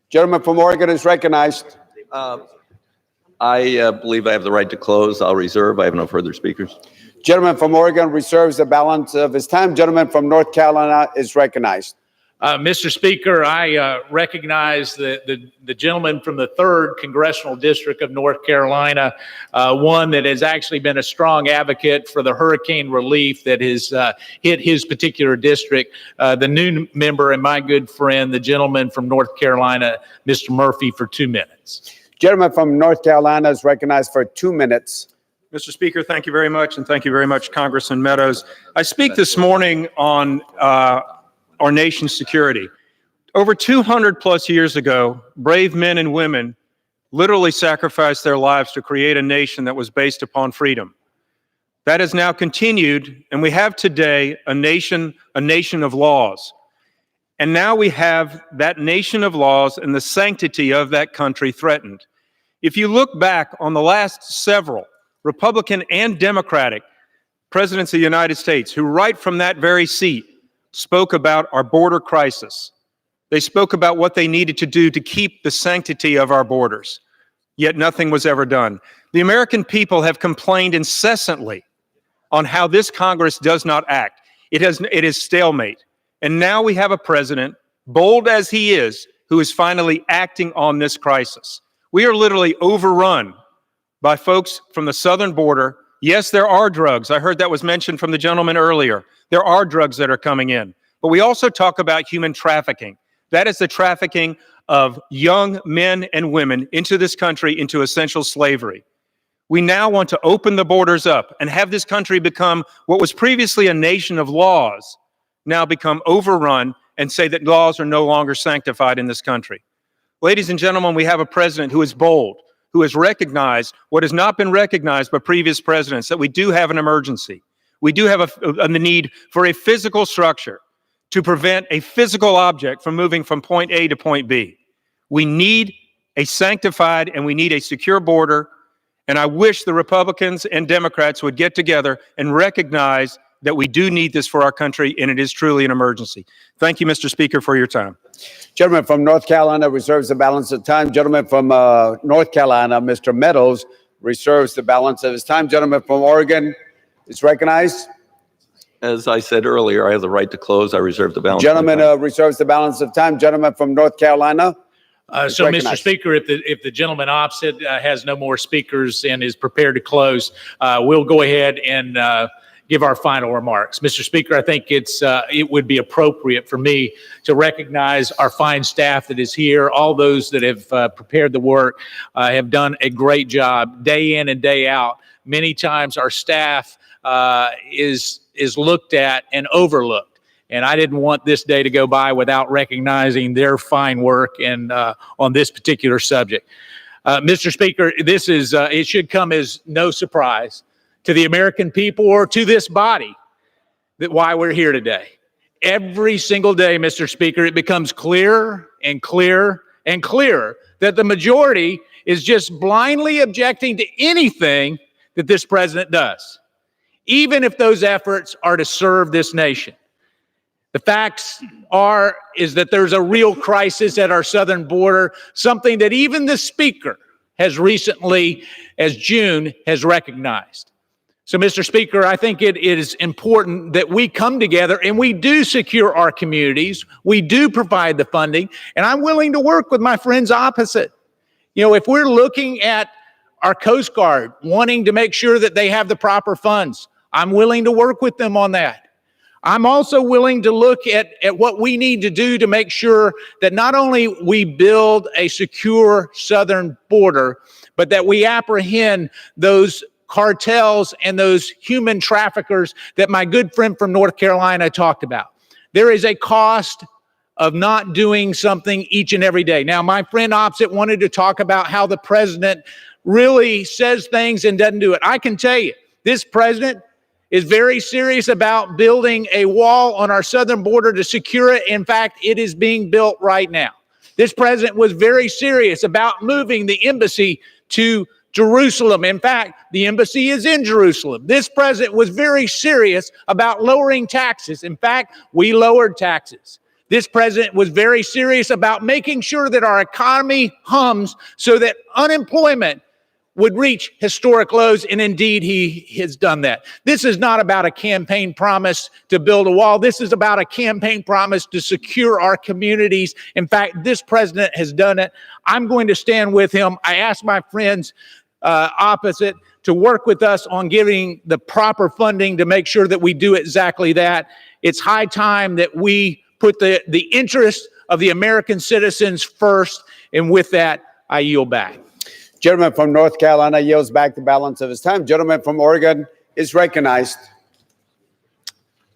Gentleman from Oregon is recognized. I believe I have the right to close. I'll reserve. I have no further speakers. Gentleman from Oregon reserves the balance of his time. Gentleman from North Carolina is recognized. Mr. Speaker, I recognize the gentleman from the 3rd Congressional District of North Carolina, one that has actually been a strong advocate for the hurricane relief that has hit his particular district. The new member and my good friend, the gentleman from North Carolina, Mr. Murphy, for 2 minutes. Gentleman from North Carolina is recognized for 2 minutes. Mr. Speaker, thank you very much, and thank you very much, Congressman Meadows. I speak this morning on our nation's security. Over 200 plus years ago, brave men and women literally sacrificed their lives to create a nation that was based upon freedom. That has now continued, and we have today a nation of laws. And now we have that nation of laws and the sanctity of that country threatened. If you look back on the last several Republican and Democratic presidents of the United States who right from that very seat spoke about our border crisis. They spoke about what they needed to do to keep the sanctity of our borders, yet nothing was ever done. The American people have complained incessantly on how this Congress does not act. It is stalemate. And now we have a president, bold as he is, who is finally acting on this crisis. We are literally overrun by folks from the southern border. Yes, there are drugs. I heard that was mentioned from the gentleman earlier. There are drugs that are coming in. But we also talk about human trafficking. That is the trafficking of young men and women into this country, into essential slavery. We now want to open the borders up and have this country become what was previously a nation of laws, now become overrun and say that laws are no longer sanctified in this country. Ladies and gentlemen, we have a president who is bold, who has recognized what has not been recognized by previous presidents, that we do have an emergency. We do have the need for a physical structure to prevent a physical object from moving from point A to point B. We need a sanctified and we need a secure border. And I wish the Republicans and Democrats would get together and recognize that we do need this for our country, and it is truly an emergency. Thank you, Mr. Speaker, for your time. Gentleman from North Carolina reserves the balance of time. Gentleman from North Carolina, Mr. Meadows, reserves the balance of his time. Gentleman from Oregon is recognized. As I said earlier, I have the right to close. I reserve the balance. Gentleman reserves the balance of time. Gentleman from North Carolina. So, Mr. Speaker, if the gentleman opposite has no more speakers and is prepared to close, we'll go ahead and give our final remarks. Mr. Speaker, I think it would be appropriate for me to recognize our fine staff that is here. All those that have prepared the work have done a great job day in and day out. Many times our staff is looked at and overlooked. And I didn't want this day to go by without recognizing their fine work and on this particular subject. Mr. Speaker, this is it should come as no surprise to the American people or to this body that why we're here today. Every single day, Mr. Speaker, it becomes clearer and clearer and clearer that the majority is just blindly objecting to anything that this president does, even if those efforts are to serve this nation. The facts is that there's a real crisis at our southern border, something that even the Speaker has recently, as June, has recognized. So, Mr. Speaker, I think it is important that we come together and we do secure our communities. We do provide the funding, and I'm willing to work with my friends opposite. You know, if we're looking at our Coast Guard wanting to make sure that they have the proper funds, I'm willing to work with them on that. I'm also willing to look at what we need to do to make sure that not only we build a secure southern border, but that we apprehend those cartels and those human traffickers that my good friend from North Carolina talked about. There is a cost of not doing something each and every day. Now, my friend opposite wanted to talk about how the president really says things and doesn't do it. I can tell you, this president is very serious about building a wall on our southern border to secure it. In fact, it is being built right now. This president was very serious about moving the embassy to Jerusalem. In fact, the embassy is in Jerusalem. This president was very serious about lowering taxes. In fact, we lowered taxes. This president was very serious about making sure that our economy hums so that unemployment would reach historic lows, and indeed he has done that. This is not about a campaign promise to build a wall. This is about a campaign promise to secure our communities. In fact, this president has done it. I'm going to stand with him. I ask my friends opposite to work with us on giving the proper funding to make sure that we do exactly that. It's high time that we put the interest of the American citizens first, and with that, I yield back. Gentleman from North Carolina yields back the balance of his time. Gentleman from Oregon is recognized.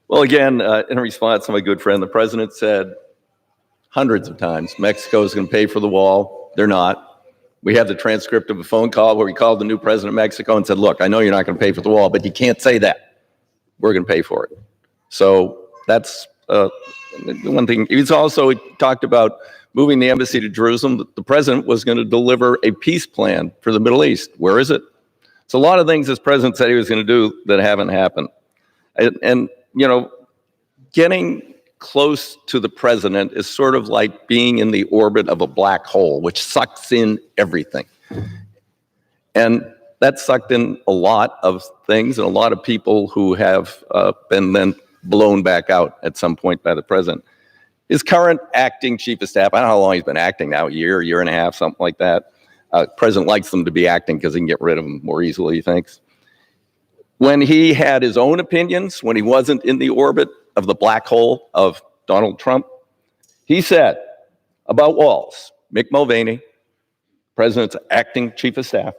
Well, again, in response to my good friend, the president said hundreds of times, Mexico is going to pay for the wall. They're not. We have the transcript of a phone call where he called the new president of Mexico and said, look, I know you're not going to pay for the wall, but you can't say that. We're going to pay for it. So that's one thing. He talked about moving the embassy to Jerusalem. The president was going to deliver a peace plan for the Middle East. Where is it? It's a lot of things this president said he was going to do that haven't happened. And you know, getting close to the president is sort of like being in the orbit of a black hole, which sucks in everything. And that sucked in a lot of things and a lot of people who have been then blown back out at some point by the president. His current acting chief of staff, I don't know how long he's been acting now, a year and a half, something like that. President likes them to be acting because he can get rid of them more easily, he thinks. When he had his own opinions, when he wasn't in the orbit of the black hole of Donald Trump, he said about walls, Mick Mulvaney, president's acting chief of staff,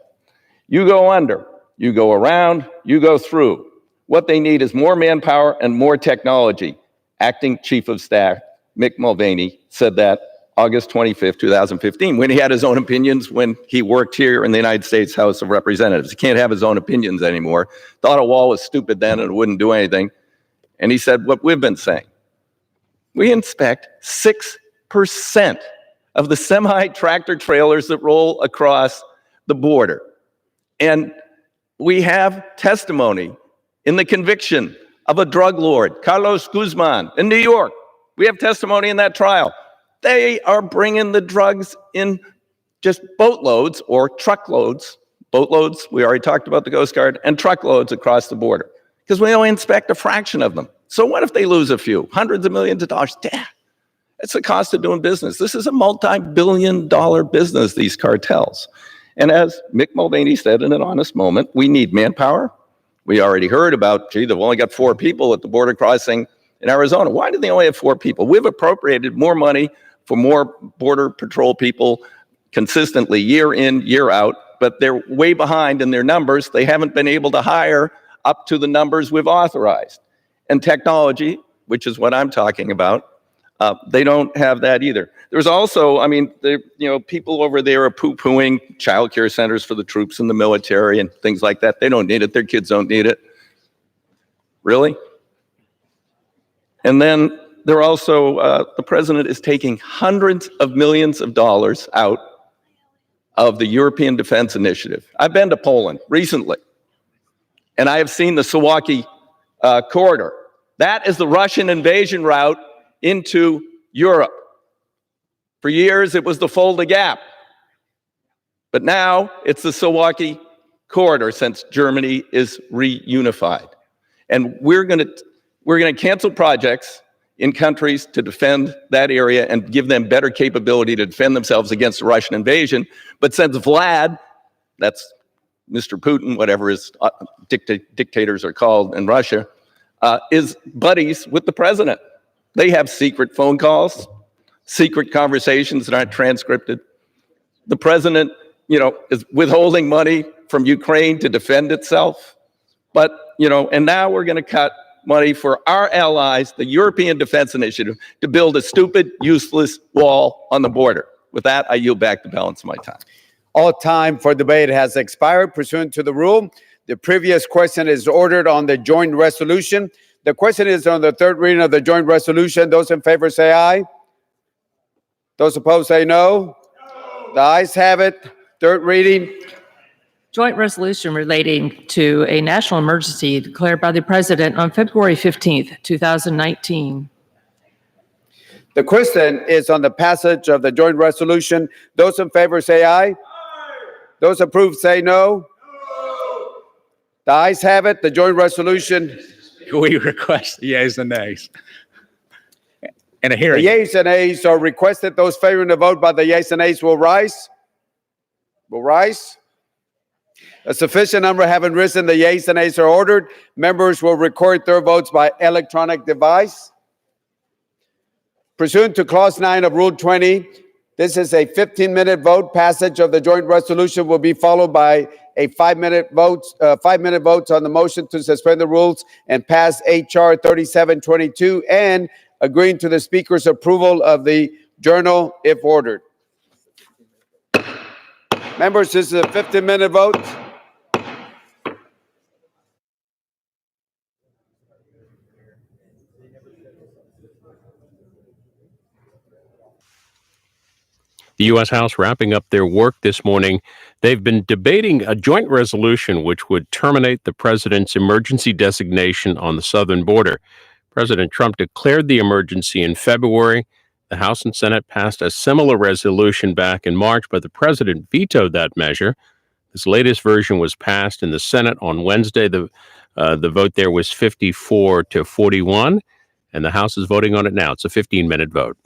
you go under, you go around, you go through. What they need is more manpower and more technology. Acting chief of staff Mick Mulvaney said that August 25th, 2015, when he had his own opinions when he worked here in the United States House of Representatives. He can't have his own opinions anymore. Thought a wall was stupid then and it wouldn't do anything. And he said what we've been saying. We inspect 6% of the semi-tractor trailers that roll across the border. And we have testimony in the conviction of a drug lord, Carlos Guzman, in New York. We have testimony in that trial. They are bringing the drugs in just boatloads or truckloads. Boatloads, we already talked about the Coast Guard, and truckloads across the border because we only inspect a fraction of them. So what if they lose a few? Hundreds of millions of dollars. Damn, it's the cost of doing business. This is a multi-billion-dollar business, these cartels. And as Mick Mulvaney said in an honest moment, we need manpower. We already heard about, gee, they've only got 4 people at the border crossing in Arizona. Why do they only have 4 people? We've appropriated more money for more border patrol people consistently year in, year out, but they're way behind in their numbers. They haven't been able to hire up to the numbers we've authorized. And technology, which is what I'm talking about, they don't have that either. There's also, I mean, people over there are poo-pooing child care centers for the troops in the military and things like that. They don't need it. Their kids don't need it. Really? And then they're also, the president is taking hundreds of millions of dollars out of the European Defense Initiative. I've been to Poland recently, and I have seen the Suwałki corridor. That is the Russian invasion route into Europe. For years, it was the Fulda Gap. But now it's the Suwałki corridor since Germany is reunified. And we're going to cancel projects in countries to defend that area and give them better capability to defend themselves against the Russian invasion. But since Vlad, that's Mr. Putin, whatever his dictators are called in Russia, is buddies with the president. They have secret phone calls, secret conversations that aren't transcripted. The president, is withholding money from Ukraine to defend itself. But, and now we're going to cut money for our allies, the European Defense Initiative, to build a stupid, useless wall on the border. With that, I yield back the balance of my time. All time for debate has expired pursuant to the rule. The previous question is ordered on the joint resolution. The question is on the third reading of the joint resolution. Those in favor say aye. Those opposed say no. The ayes have it. Third reading. Joint resolution relating to a national emergency declared by the President on February 15th, 2019. The question is on the passage of the joint resolution. Those in favor say aye. Those approved say no. The ayes have it. The joint resolution. We request the yeas and nays. And a The hearing. yeas and nays are requested. Those favoring the vote by the yeas and nays will rise. Will rise. A sufficient number having risen, the yeas and nays are ordered. Members will record their votes by electronic device. Pursuant to Clause 9 of Rule 20, this is a 15-minute vote. Passage of the joint resolution will be followed by a 5-minute votes on the motion to suspend the rules and pass H.R. 3722 and agreeing to the Speaker's approval of the journal if ordered. Members, this is a 15-minute vote. The U.S. House wrapping up their work this morning. They've been debating a joint resolution which would terminate the president's emergency designation on the southern border. President Trump declared the emergency in February. The House and Senate passed a similar resolution back in March, but the president vetoed that measure. This latest version was passed in the Senate on Wednesday. The vote there was 54-41, and the House is voting on it now. It's a 15-minute vote.